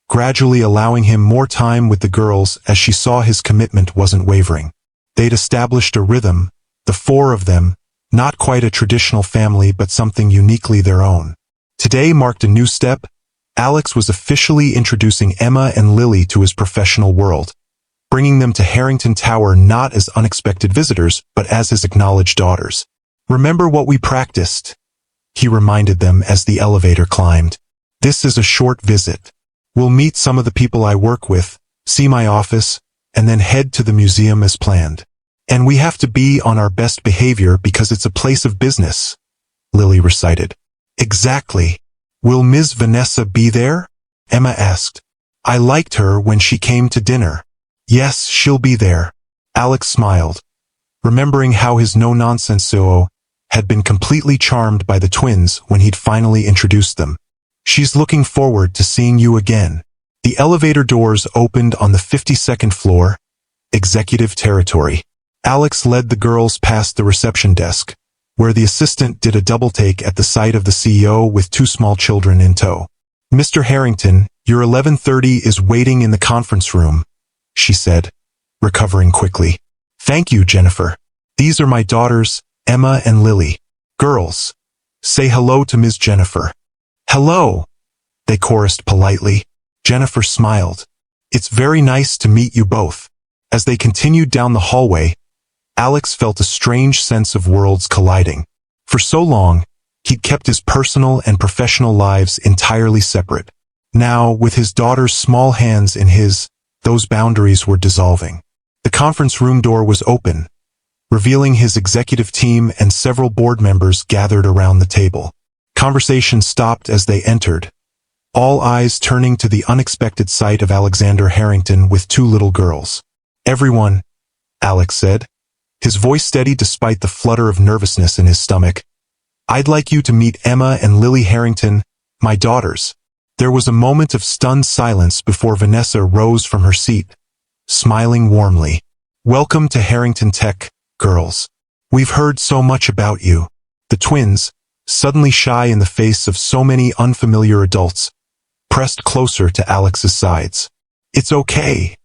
gradually allowing him more time with the girls as she saw his commitment wasn't wavering. They'd established a rhythm, the 4 of them, not quite a traditional family but something uniquely their own. Today marked a new step. Alex was officially introducing Emma and Lily to his professional world, bringing them to Harrington Tower not as unexpected visitors, but as his acknowledged daughters. "Remember what we practiced?" he reminded them as the elevator climbed. "This is a short visit. We'll meet some of the people I work with, see my office, and then head to the museum as planned. And we have to be on our best behavior because it's a place of business," Lily recited. "Exactly. Will Ms. Vanessa be there?" Emma asked. "I liked her when she came to dinner." "Yes, she'll be there." Alex smiled, remembering how his no-nonsense CEO had been completely charmed by the twins when he'd finally introduced them. "She's looking forward to seeing you again." The elevator doors opened on the 52nd floor, executive territory. Alex led the girls past the reception desk, where the assistant did a double-take at the sight of the CEO with 2 small children in tow. "Mr. Harrington, your 11:30 is waiting in the conference room," she said, recovering quickly. "Thank you, Jennifer. These are my daughters, Emma and Lily. Girls, say hello to Ms. Jennifer." "Hello," they chorused politely. Jennifer smiled. "It's very nice to meet you both." As they continued down the hallway, Alex felt a strange sense of worlds colliding. For so long, he'd kept his personal and professional lives entirely separate. Now, with his daughter's small hands in his, those boundaries were dissolving. The conference room door was open, revealing his executive team and several board members gathered around the table. Conversation stopped as they entered, all eyes turning to the unexpected sight of Alexander Harrington with 2 little girls. "Everyone," Alex said, his voice steady despite the flutter of nervousness in his stomach, "I'd like you to meet Emma and Lily Harrington, my daughters." There was a moment of stunned silence before Vanessa rose from her seat, smiling warmly. "Welcome to Harrington Tech, girls. We've heard so much about you." The twins, suddenly shy in the face of so many unfamiliar adults, pressed closer to Alex's sides. "It's okay,"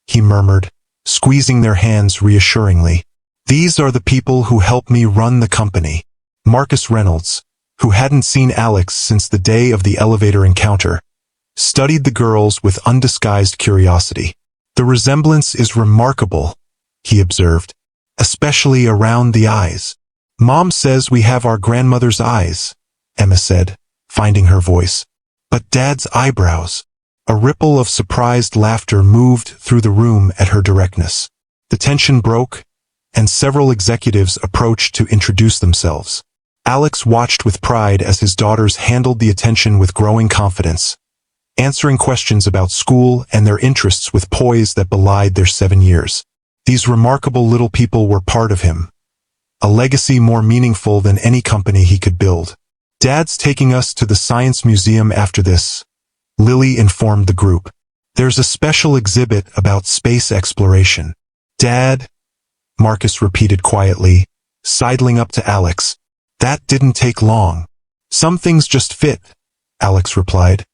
he murmured, squeezing their hands reassuringly. "These are the people who help me run the company." Marcus Reynolds, who hadn't seen Alex since the day of the elevator encounter, studied the girls with undisguised curiosity. "The resemblance is remarkable," he observed, "especially around the eyes." "Mom says we have our grandmother's eyes," Emma said, finding her voice. "But Dad's eyebrows." A ripple of surprised laughter moved through the room at her directness. The tension broke, and several executives approached to introduce themselves. Alex watched with pride as his daughters handled the attention with growing confidence, answering questions about school and their interests with poise that belied their 7 years. These remarkable little people were part of him, a legacy more meaningful than any company he could build. Dad's taking us to the Science Museum after this, Lily informed the group. There's a special exhibit about space exploration. Dad, Marcus repeated quietly, sidling up to Alex. That didn't take long. Some things just fit, Alex replied,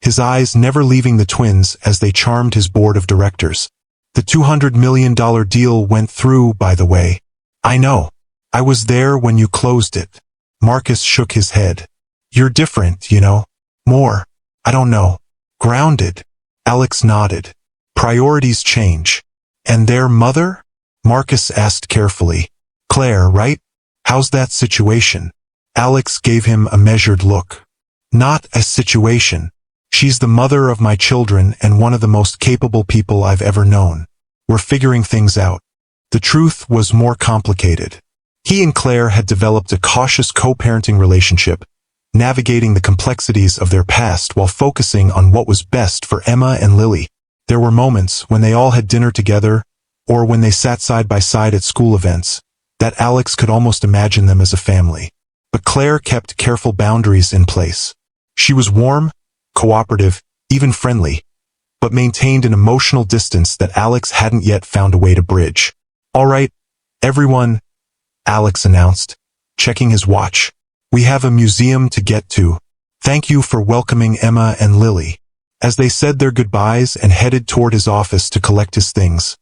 his eyes never leaving the twins as they charmed his board of directors. The $200 million deal went through, by the way. I know. I was there when you closed it. Marcus shook his head. You're different, you know. More. I don't know. Grounded. Alex nodded. Priorities change. And their mother? Marcus asked carefully. Claire, right? How's that situation? Alex gave him a measured look. Not a situation. She's the mother of my children and one of the most capable people I've ever known. We're figuring things out. The truth was more complicated. He and Claire had developed a cautious co-parenting relationship, navigating the complexities of their past while focusing on what was best for Emma and Lily. There were moments when they all had dinner together, or when they sat side by side at school events, that Alex could almost imagine them as a family. But Claire kept careful boundaries in place. She was warm, cooperative, even friendly, but maintained an emotional distance that Alex hadn't yet found a way to bridge. All right, everyone, Alex announced, checking his watch. We have a museum to get to. Thank you for welcoming Emma and Lily. As they said their goodbyes and headed toward his office to collect his things,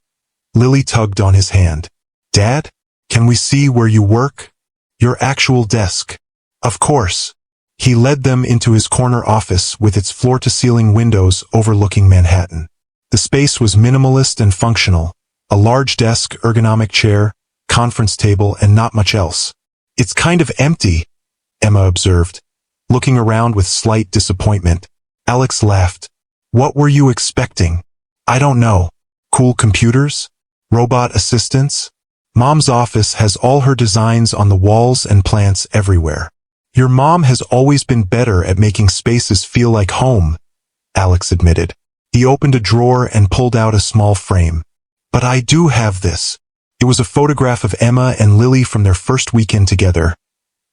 Lily tugged on his hand. Dad, can we see where you work? Your actual desk. Of course. He led them into his corner office with its floor-to-ceiling windows overlooking Manhattan. The space was minimalist and functional. A large desk, ergonomic chair, conference table, and not much else. It's kind of empty, Emma observed, looking around with slight disappointment. Alex laughed. What were you expecting? I don't know. Cool computers? Robot assistants? Mom's office has all her designs on the walls and plants everywhere. Your mom has always been better at making spaces feel like home, Alex admitted. He opened a drawer and pulled out a small frame. But I do have this. It was a photograph of Emma and Lily from their first weekend together,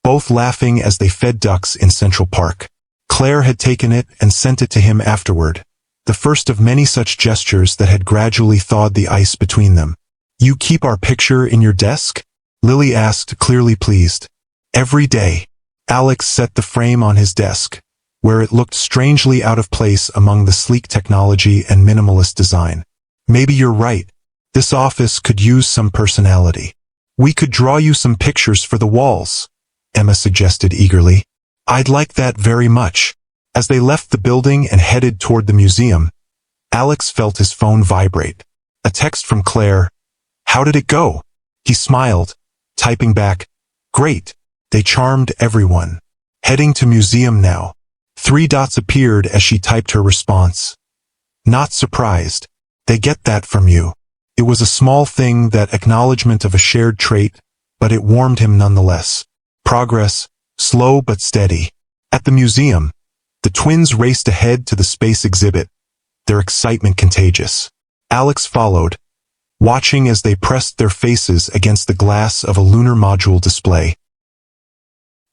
both laughing as they fed ducks in Central Park. Claire had taken it and sent it to him afterward, the first of many such gestures that had gradually thawed the ice between them. You keep our picture in your desk? Lily asked, clearly pleased. Every day. Alex set the frame on his desk, where it looked strangely out of place among the sleek technology and minimalist design. Maybe you're right. This office could use some personality. We could draw you some pictures for the walls, Emma suggested eagerly. I'd like that very much. As they left the building and headed toward the museum, Alex felt his phone vibrate. A text from Claire. How did it go? He smiled, typing back, Great. They charmed everyone. Heading to museum now. 3 dots appeared as she typed her response. Not surprised. They get that from you. It was a small thing, that acknowledgement of a shared trait, but it warmed him nonetheless. Progress, slow but steady. At the museum, the twins raced ahead to the space exhibit, their excitement contagious. Alex followed, watching as they pressed their faces against the glass of a lunar module display.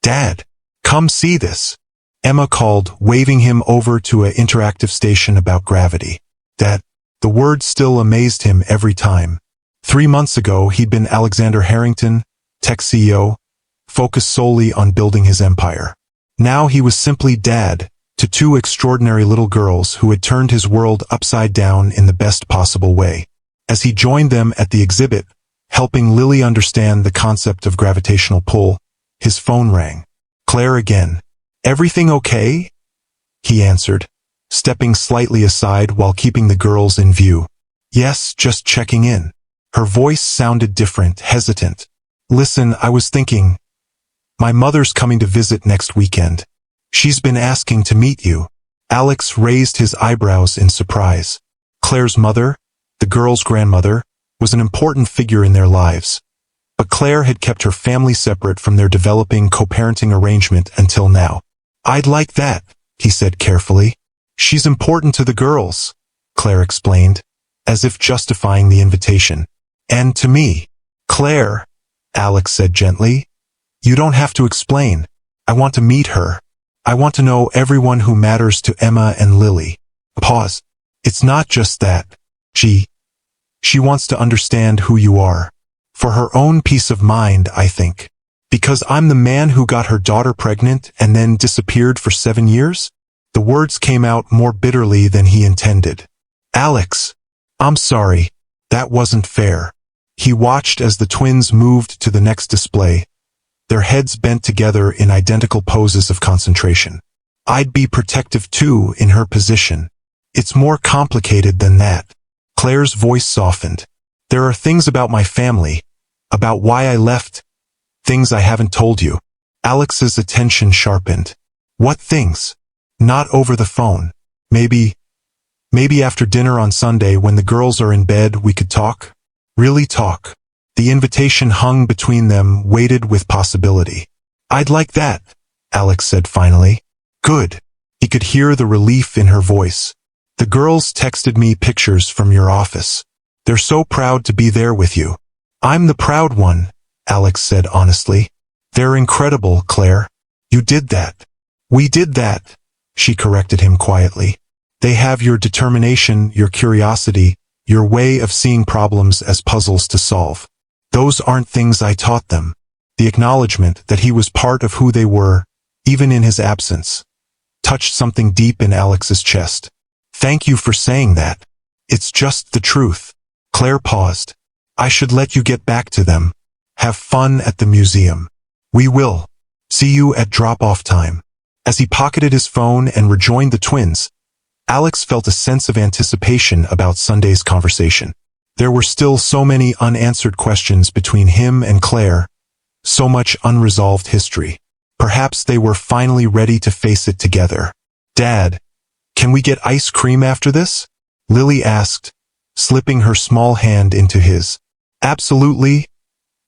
Dad, come see this, Emma called, waving him over to an interactive station about gravity. Dad, the word still amazed him every time. 3 months ago, he'd been Alexander Harrington, tech CEO, focused solely on building his empire. Now he was simply Dad to 2 extraordinary little girls who had turned his world upside down in the best possible way. As he joined them at the exhibit, helping Lily understand the concept of gravitational pull, his phone rang. Claire again. Everything okay? He answered, stepping slightly aside while keeping the girls in view. Yes, just checking in. Her voice sounded different, hesitant. Listen, I was thinking, my mother's coming to visit next weekend. She's been asking to meet you. Alex raised his eyebrows in surprise. Claire's mother, the girls' grandmother, was an important figure in their lives. But Claire had kept her family separate from their developing co-parenting arrangement until now. I'd like that, he said carefully. She's important to the girls, Claire explained, as if justifying the invitation. And to me. Claire, Alex said gently. You don't have to explain. I want to meet her. I want to know everyone who matters to Emma and Lily. Pause. It's not just that. She wants to understand who you are. For her own peace of mind, I think. Because I'm the man who got her daughter pregnant and then disappeared for 7 years? The words came out more bitterly than he intended. Alex, I'm sorry. That wasn't fair. He watched as the twins moved to the next display, their heads bent together in identical poses of concentration. I'd be protective too in her position. It's more complicated than that. Claire's voice softened. There are things about my family, about why I left, things I haven't told you. Alex's attention sharpened. What things? Not over the phone. Maybe after dinner on Sunday when the girls are in bed we could talk? Really talk. The invitation hung between them, weighted with possibility. I'd like that, Alex said finally. Good. He could hear the relief in her voice. The girls texted me pictures from your office. They're so proud to be there with you. I'm the proud one, Alex said honestly. They're incredible, Claire. You did that. We did that, she corrected him quietly. They have your determination, your curiosity, your way of seeing problems as puzzles to solve. Those aren't things I taught them. The acknowledgement that he was part of who they were, even in his absence, touched something deep in Alex's chest. Thank you for saying that. It's just the truth. Claire paused. I should let you get back to them. Have fun at the museum. We will. See you at drop-off time. As he pocketed his phone and rejoined the twins, Alex felt a sense of anticipation about Sunday's conversation. There were still so many unanswered questions between him and Claire, so much unresolved history. Perhaps they were finally ready to face it together. Dad, can we get ice cream after this? Lily asked, slipping her small hand into his. Absolutely,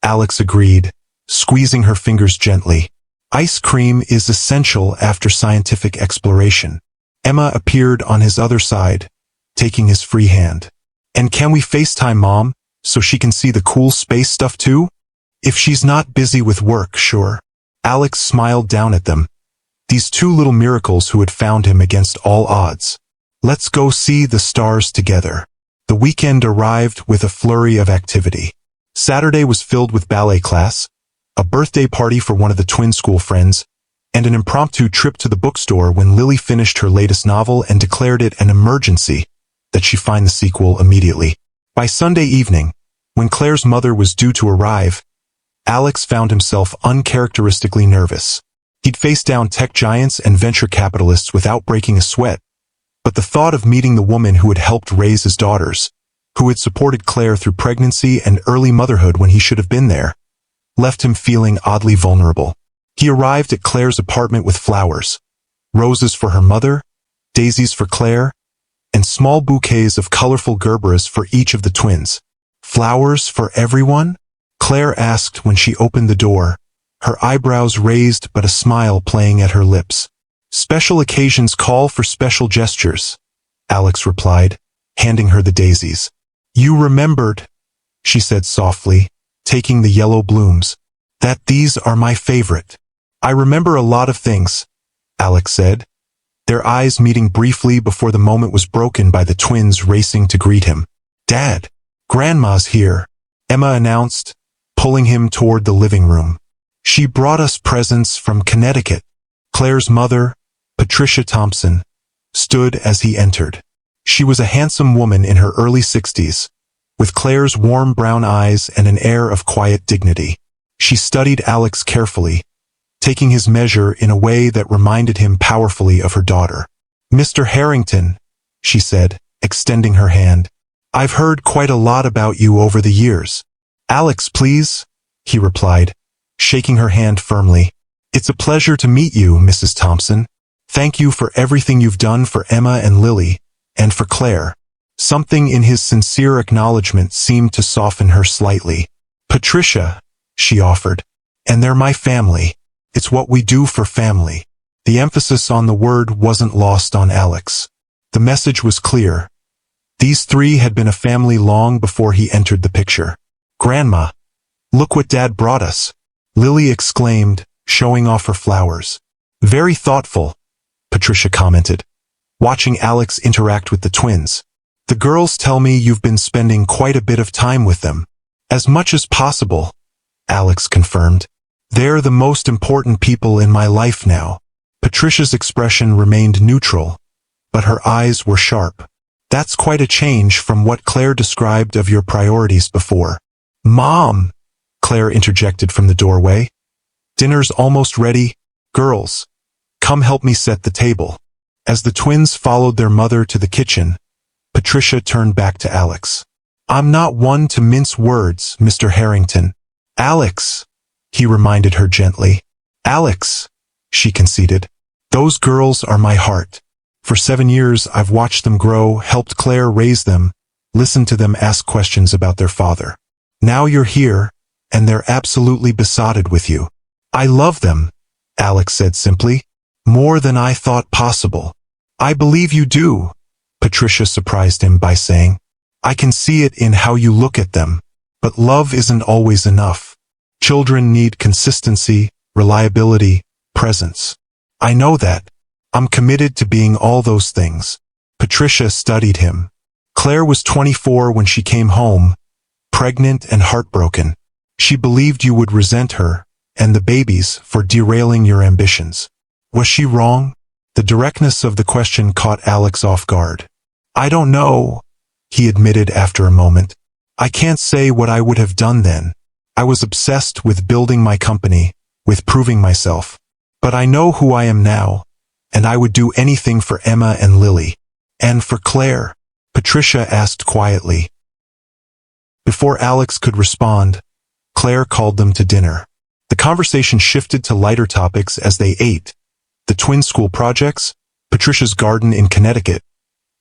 Alex agreed, squeezing her fingers gently. Ice cream is essential after scientific exploration. Emma appeared on his other side, taking his free hand. And can we FaceTime Mom, so she can see the cool space stuff too? If she's not busy with work, sure. Alex smiled down at them. These two little miracles who had found him against all odds. Let's go see the stars together. The weekend arrived with a flurry of activity. Saturday was filled with ballet class, a birthday party for one of the twin school friends, and an impromptu trip to the bookstore when Lily finished her latest novel and declared it an emergency that she find the sequel immediately. By Sunday evening, when Claire's mother was due to arrive, Alex found himself uncharacteristically nervous. He'd faced down tech giants and venture capitalists without breaking a sweat, but the thought of meeting the woman who had helped raise his daughters, who had supported Claire through pregnancy and early motherhood when he should have been there, left him feeling oddly vulnerable. He arrived at Claire's apartment with flowers, roses for her mother, daisies for Claire, and small bouquets of colorful gerberas for each of the twins. Flowers for everyone? Claire asked when she opened the door, her eyebrows raised but a smile playing at her lips. Special occasions call for special gestures, Alex replied, handing her the daisies. You remembered, she said softly, taking the yellow blooms, that these are my favorite. I remember a lot of things, Alex said, their eyes meeting briefly before the moment was broken by the twins racing to greet him. Dad, Grandma's here, Emma announced, pulling him toward the living room. She brought us presents from Connecticut. Claire's mother, Patricia Thompson, stood as he entered. She was a handsome woman in her early 60s, with Claire's warm brown eyes and an air of quiet dignity. She studied Alex carefully, taking his measure in a way that reminded him powerfully of her daughter. Mr. Harrington, she said, extending her hand. I've heard quite a lot about you over the years. Alex, please, he replied, shaking her hand firmly. It's a pleasure to meet you, Mrs. Thompson. Thank you for everything you've done for Emma and Lily, and for Claire. Something in his sincere acknowledgement seemed to soften her slightly. Patricia, she offered, and they're my family. It's what we do for family. The emphasis on the word wasn't lost on Alex. The message was clear. These three had been a family long before he entered the picture. Grandma, Look what Dad brought us, Lily exclaimed, showing off her flowers. Very thoughtful, Patricia commented, watching Alex interact with the twins. The girls tell me you've been spending quite a bit of time with them. As much as possible, Alex confirmed. They're the most important people in my life now. Patricia's expression remained neutral, but her eyes were sharp. That's quite a change from what Claire described of your priorities before. Mom, Claire interjected from the doorway. Dinner's almost ready. Girls, come help me set the table. As the twins followed their mother to the kitchen, Patricia turned back to Alex. I'm not one to mince words, Mr. Harrington. Alex, he reminded her gently. Alex, she conceded. Those girls are my heart. For 7 years I've watched them grow, helped Claire raise them, listened to them ask questions about their father. Now you're here, and they're absolutely besotted with you. I love them, Alex said simply. More than I thought possible. I believe you do, Patricia surprised him by saying. I can see it in how you look at them. But love isn't always enough. Children need consistency, reliability, presence. I know that. I'm committed to being all those things. Patricia studied him. Claire was 24 when she came home, pregnant and heartbroken. She believed you would resent her, and the babies, for derailing your ambitions. Was she wrong? The directness of the question caught Alex off guard. I don't know, he admitted after a moment. I can't say what I would have done then. I was obsessed with building my company, with proving myself. But I know who I am now, and I would do anything for Emma and Lily. And for Claire, Patricia asked quietly. Before Alex could respond, Claire called them to dinner. The conversation shifted to lighter topics as they ate. The twin school projects, Patricia's garden in Connecticut,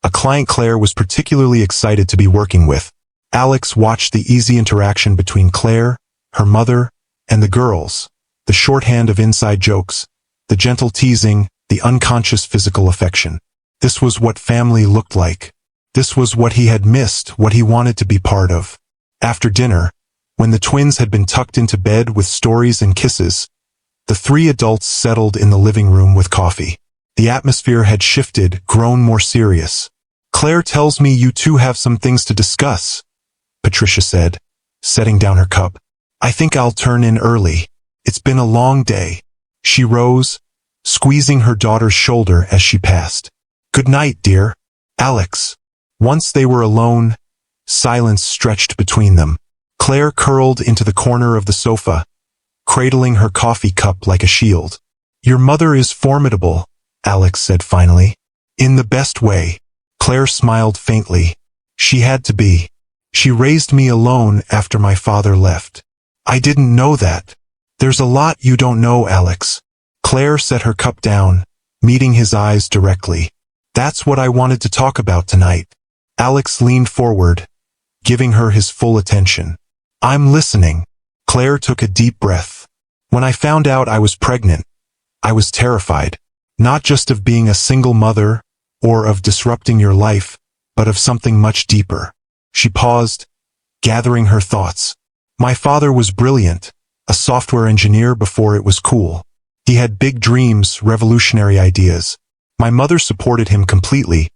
a client Claire was particularly excited to be working with. Alex watched the easy interaction between Claire, her mother, and the girls, the shorthand of inside jokes, the gentle teasing, the unconscious physical affection. This was what family looked like. This was what he had missed, what he wanted to be part of. After dinner, when the twins had been tucked into bed with stories and kisses, the three adults settled in the living room with coffee. The atmosphere had shifted, grown more serious. Claire tells me you two have some things to discuss, Patricia said, setting down her cup. I think I'll turn in early. It's been a long day. She rose, squeezing her daughter's shoulder as she passed. Good night, dear. Alex. Once they were alone, silence stretched between them. Claire curled into the corner of the sofa, cradling her coffee cup like a shield. Your mother is formidable, Alex said finally. In the best way. Claire smiled faintly. She had to be. She raised me alone after my father left. I didn't know that. There's a lot you don't know, Alex. Claire set her cup down, meeting his eyes directly. That's what I wanted to talk about tonight. Alex leaned forward, giving her his full attention. I'm listening. Claire took a deep breath. When I found out I was pregnant, I was terrified. Not just of being a single mother, or of disrupting your life, but of something much deeper. She paused, gathering her thoughts. My father was brilliant, a software engineer before it was cool. He had big dreams, revolutionary ideas. My mother supported him completely,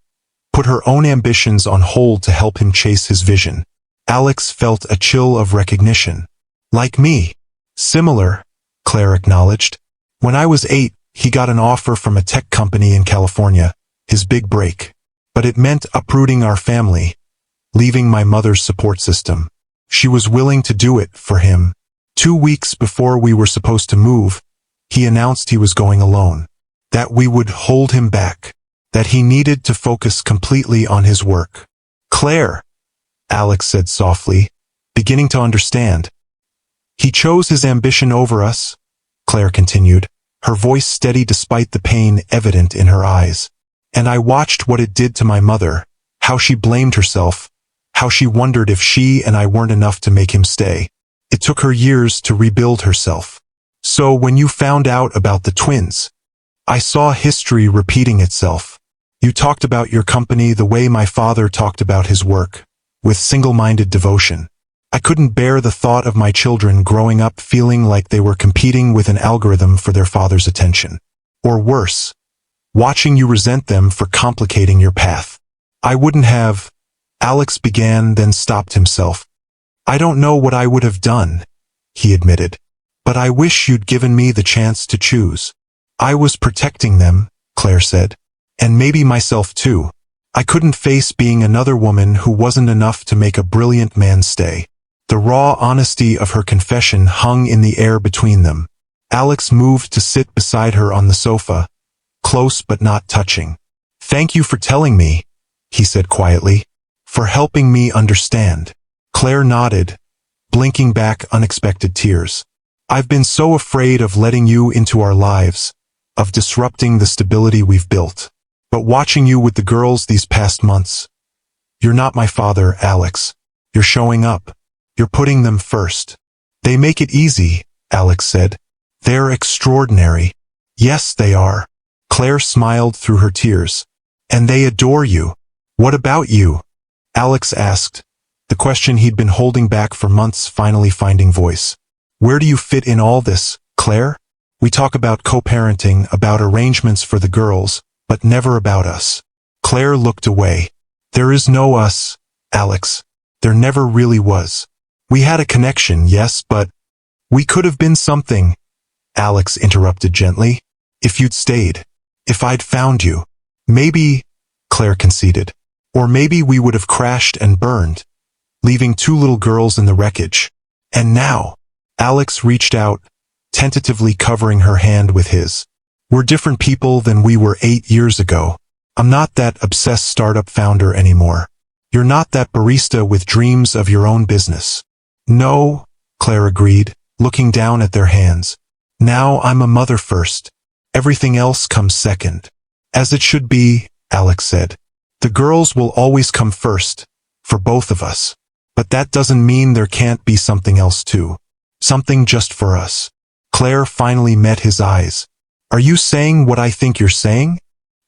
put her own ambitions on hold to help him chase his vision. Alex felt a chill of recognition. Like me. Similar, Claire acknowledged. When I was 8, he got an offer from a tech company in California, his big break. But it meant uprooting our family, leaving my mother's support system. She was willing to do it for him. 2 weeks before we were supposed to move, he announced he was going alone. That we would hold him back. That he needed to focus completely on his work. Claire, Alex said softly, beginning to understand. He chose his ambition over us, Claire continued, her voice steady despite the pain evident in her eyes. And I watched what it did to my mother, how she blamed herself, how she wondered if she and I weren't enough to make him stay. It took her years to rebuild herself. So when you found out about the twins, I saw history repeating itself. You talked about your company the way my father talked about his work, with single-minded devotion. I couldn't bear the thought of my children growing up feeling like they were competing with an algorithm for their father's attention. Or worse, watching you resent them for complicating your path. I wouldn't have, Alex began, then stopped himself. I don't know what I would have done, he admitted. But I wish you'd given me the chance to choose. I was protecting them, Claire said. And maybe myself too. I couldn't face being another woman who wasn't enough to make a brilliant man stay. The raw honesty of her confession hung in the air between them. Alex moved to sit beside her on the sofa, close but not touching. Thank you for telling me, he said quietly. For helping me understand. Claire nodded, blinking back unexpected tears. I've been so afraid of letting you into our lives, of disrupting the stability we've built. But watching you with the girls these past months. You're not my father, Alex. You're showing up. You're putting them first. They make it easy, Alex said. They're extraordinary. Yes, they are. Claire smiled through her tears. And they adore you. What about you? Alex asked, the question he'd been holding back for months finally finding voice. Where do you fit in all this, Claire? We talk about co-parenting, about arrangements for the girls, but never about us. Claire looked away. There is no us, Alex. There never really was. We had a connection, yes, but we could have been something, Alex interrupted gently. If you'd stayed. If I'd found you. Maybe, Claire conceded. Or maybe we would have crashed and burned, leaving 2 little girls in the wreckage. And now, Alex reached out, tentatively covering her hand with his. We're different people than we were 8 years ago. I'm not that obsessed startup founder anymore. You're not that barista with dreams of your own business. No, Claire agreed, looking down at their hands. Now I'm a mother first. Everything else comes second. As it should be, Alex said. The girls will always come first, for both of us. But that doesn't mean there can't be something else too. Something just for us. Claire finally met his eyes. Are you saying what I think you're saying?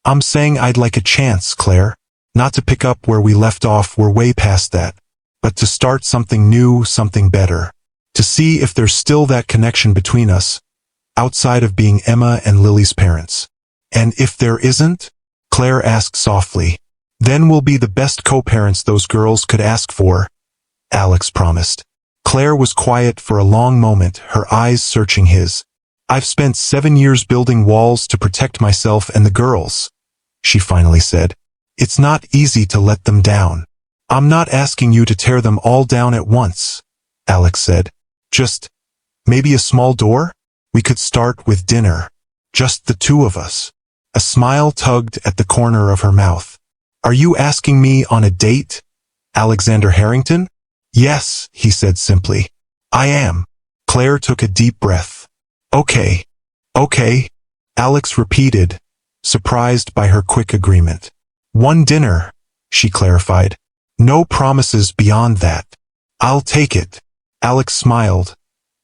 I'm saying I'd like a chance, Claire. Not to pick up where we left off, we're way past that. But to start something new, something better. To see if there's still that connection between us, outside of being Emma and Lily's parents. And if there isn't, Claire asked softly, then we'll be the best co-parents those girls could ask for, Alex promised. Claire was quiet for a long moment, her eyes searching his. I've spent 7 years building walls to protect myself and the girls, she finally said. It's not easy to let them down. I'm not asking you to tear them all down at once, Alex said. Just, maybe a small door? We could start with dinner. Just the 2 of us. A smile tugged at the corner of her mouth. Are you asking me on a date, Alexander Harrington? Yes, he said simply. I am. Claire took a deep breath. Okay. Okay, Alex repeated, surprised by her quick agreement. 1 dinner, she clarified. No promises beyond that. I'll take it. Alex smiled,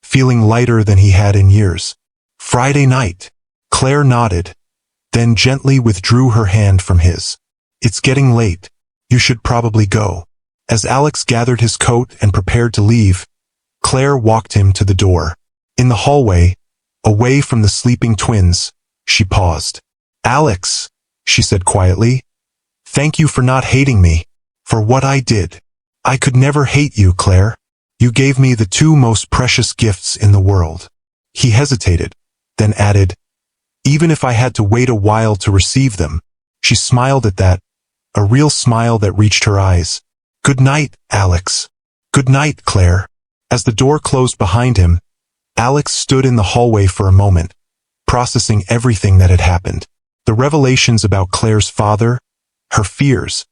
feeling lighter than he had in years. Friday night. Claire nodded, then gently withdrew her hand from his. It's getting late. You should probably go. As Alex gathered his coat and prepared to leave, Claire walked him to the door. In the hallway, away from the sleeping twins, she paused. Alex, she said quietly, thank you for not hating me, for what I did. I could never hate you, Claire. You gave me the 2 most precious gifts in the world. He hesitated, then added, even if I had to wait a while to receive them. She smiled at that, a real smile that reached her eyes. Good night, Alex. Good night, Claire. As the door closed behind him, Alex stood in the hallway for a moment, processing everything that had happened. The revelations about Claire's father, her fears,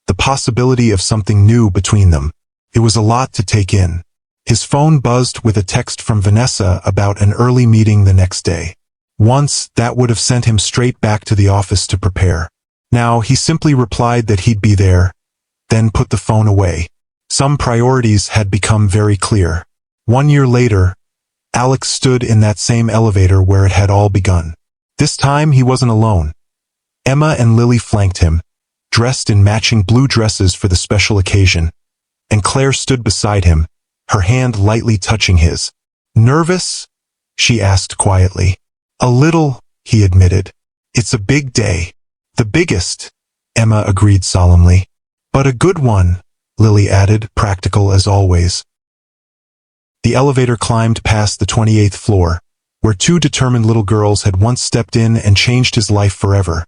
the possibility of something new between them. It was a lot to take in. His phone buzzed with a text from Vanessa about an early meeting the next day. Once, that would have sent him straight back to the office to prepare. Now, he simply replied that he'd be there, then put the phone away. Some priorities had become very clear. 1 year later, Alex stood in that same elevator where it had all begun. This time he wasn't alone. Emma and Lily flanked him, dressed in matching blue dresses for the special occasion, and Claire stood beside him, her hand lightly touching his. "Nervous?" she asked quietly. "A little," he admitted. "It's a big day." "The biggest," Emma agreed solemnly. "But a good one," Lily added, practical as always. The elevator climbed past the 28th floor, where two determined little girls had once stepped in and changed his life forever,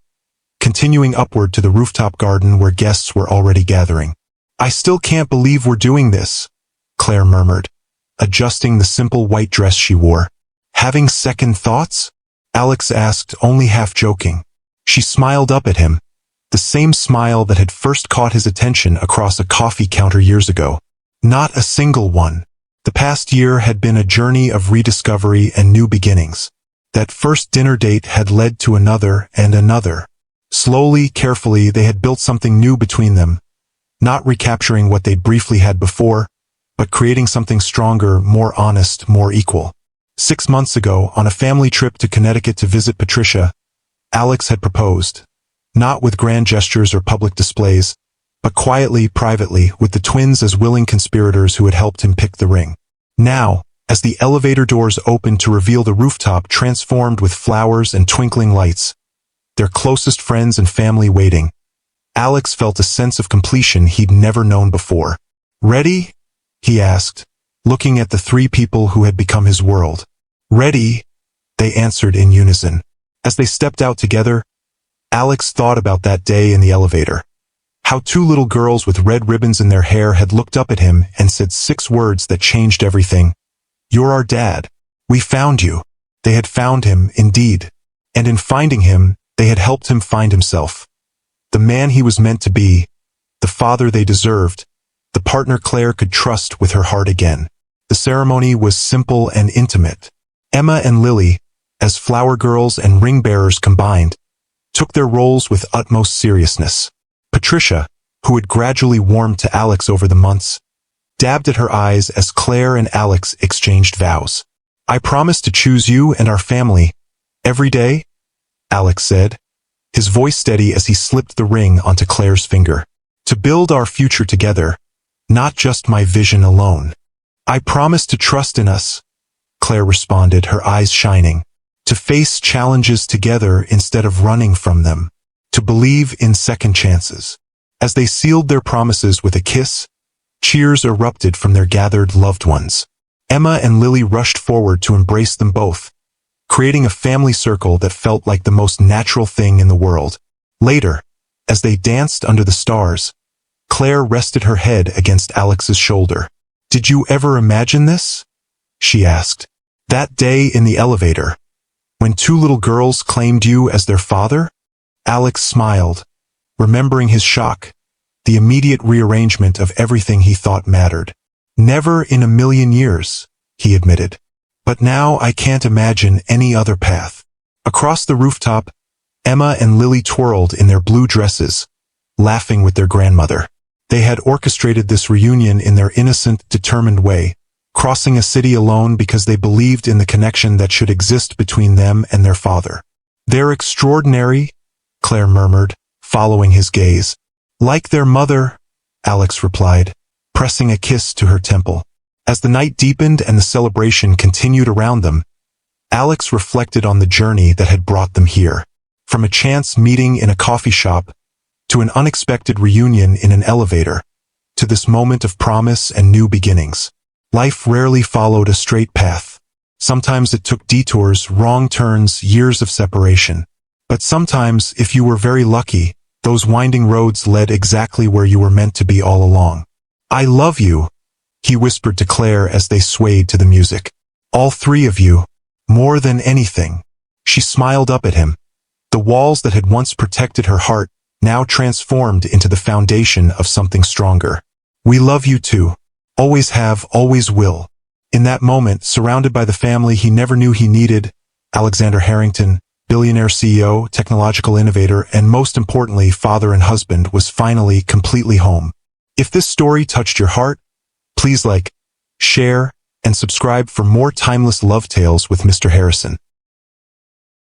continuing upward to the rooftop garden where guests were already gathering. "I still can't believe we're doing this," Claire murmured, adjusting the simple white dress she wore. "Having second thoughts?" Alex asked, only half joking. She smiled up at him, the same smile that had first caught his attention across a coffee counter years ago. "Not a single one." The past year had been a journey of rediscovery and new beginnings. That first dinner date had led to another and another. Slowly, carefully, they had built something new between them, not recapturing what they'd briefly had before, but creating something stronger, more honest, more equal. 6 months ago, on a family trip to Connecticut to visit Patricia, Alex had proposed, not with grand gestures or public displays, but quietly, privately, with the twins as willing conspirators who had helped him pick the ring. Now, as the elevator doors opened to reveal the rooftop transformed with flowers and twinkling lights, their closest friends and family waiting, Alex felt a sense of completion he'd never known before. "Ready?" he asked, looking at the three people who had become his world. "Ready," they answered in unison. As they stepped out together, Alex thought about that day in the elevator. How two little girls with red ribbons in their hair had looked up at him and said 6 words that changed everything. "You're our dad. We found you." They had found him, indeed. And in finding him, they had helped him find himself. The man he was meant to be, the father they deserved, the partner Claire could trust with her heart again. The ceremony was simple and intimate. Emma and Lily, as flower girls and ring bearers combined, took their roles with utmost seriousness. Patricia, who had gradually warmed to Alex over the months, dabbed at her eyes as Claire and Alex exchanged vows. "I promise to choose you and our family every day," Alex said, his voice steady as he slipped the ring onto Claire's finger. "To build our future together, not just my vision alone." "I promise to trust in us," Claire responded, her eyes shining. "To face challenges together instead of running from them. To believe in second chances." As they sealed their promises with a kiss, cheers erupted from their gathered loved ones. Emma and Lily rushed forward to embrace them both, creating a family circle that felt like the most natural thing in the world. Later, as they danced under the stars, Claire rested her head against Alex's shoulder. "Did you ever imagine this?" she asked. "That day in the elevator, when two little girls claimed you as their father?" Alex smiled, remembering his shock, the immediate rearrangement of everything he thought mattered. "Never in a million years," he admitted. "But now I can't imagine any other path." Across the rooftop, Emma and Lily twirled in their blue dresses, laughing with their grandmother. They had orchestrated this reunion in their innocent, determined way, crossing a city alone because they believed in the connection that should exist between them and their father. "They're extraordinary," Claire murmured, following his gaze. "Like their mother," Alex replied, pressing a kiss to her temple. As the night deepened and the celebration continued around them, Alex reflected on the journey that had brought them here. From a chance meeting in a coffee shop, to an unexpected reunion in an elevator, to this moment of promise and new beginnings. Life rarely followed a straight path. Sometimes it took detours, wrong turns, years of separation. But sometimes, if you were very lucky, those winding roads led exactly where you were meant to be all along. "I love you," he whispered to Claire as they swayed to the music. "All three of you, more than anything." She smiled up at him. The walls that had once protected her heart now transformed into the foundation of something stronger. "We love you too. Always have, always will." In that moment, surrounded by the family he never knew he needed, Alexander Harrington, billionaire CEO, technological innovator, and most importantly, father and husband, was finally completely home. If this story touched your heart, please like, share, and subscribe for more timeless love tales with Mr. Harrison.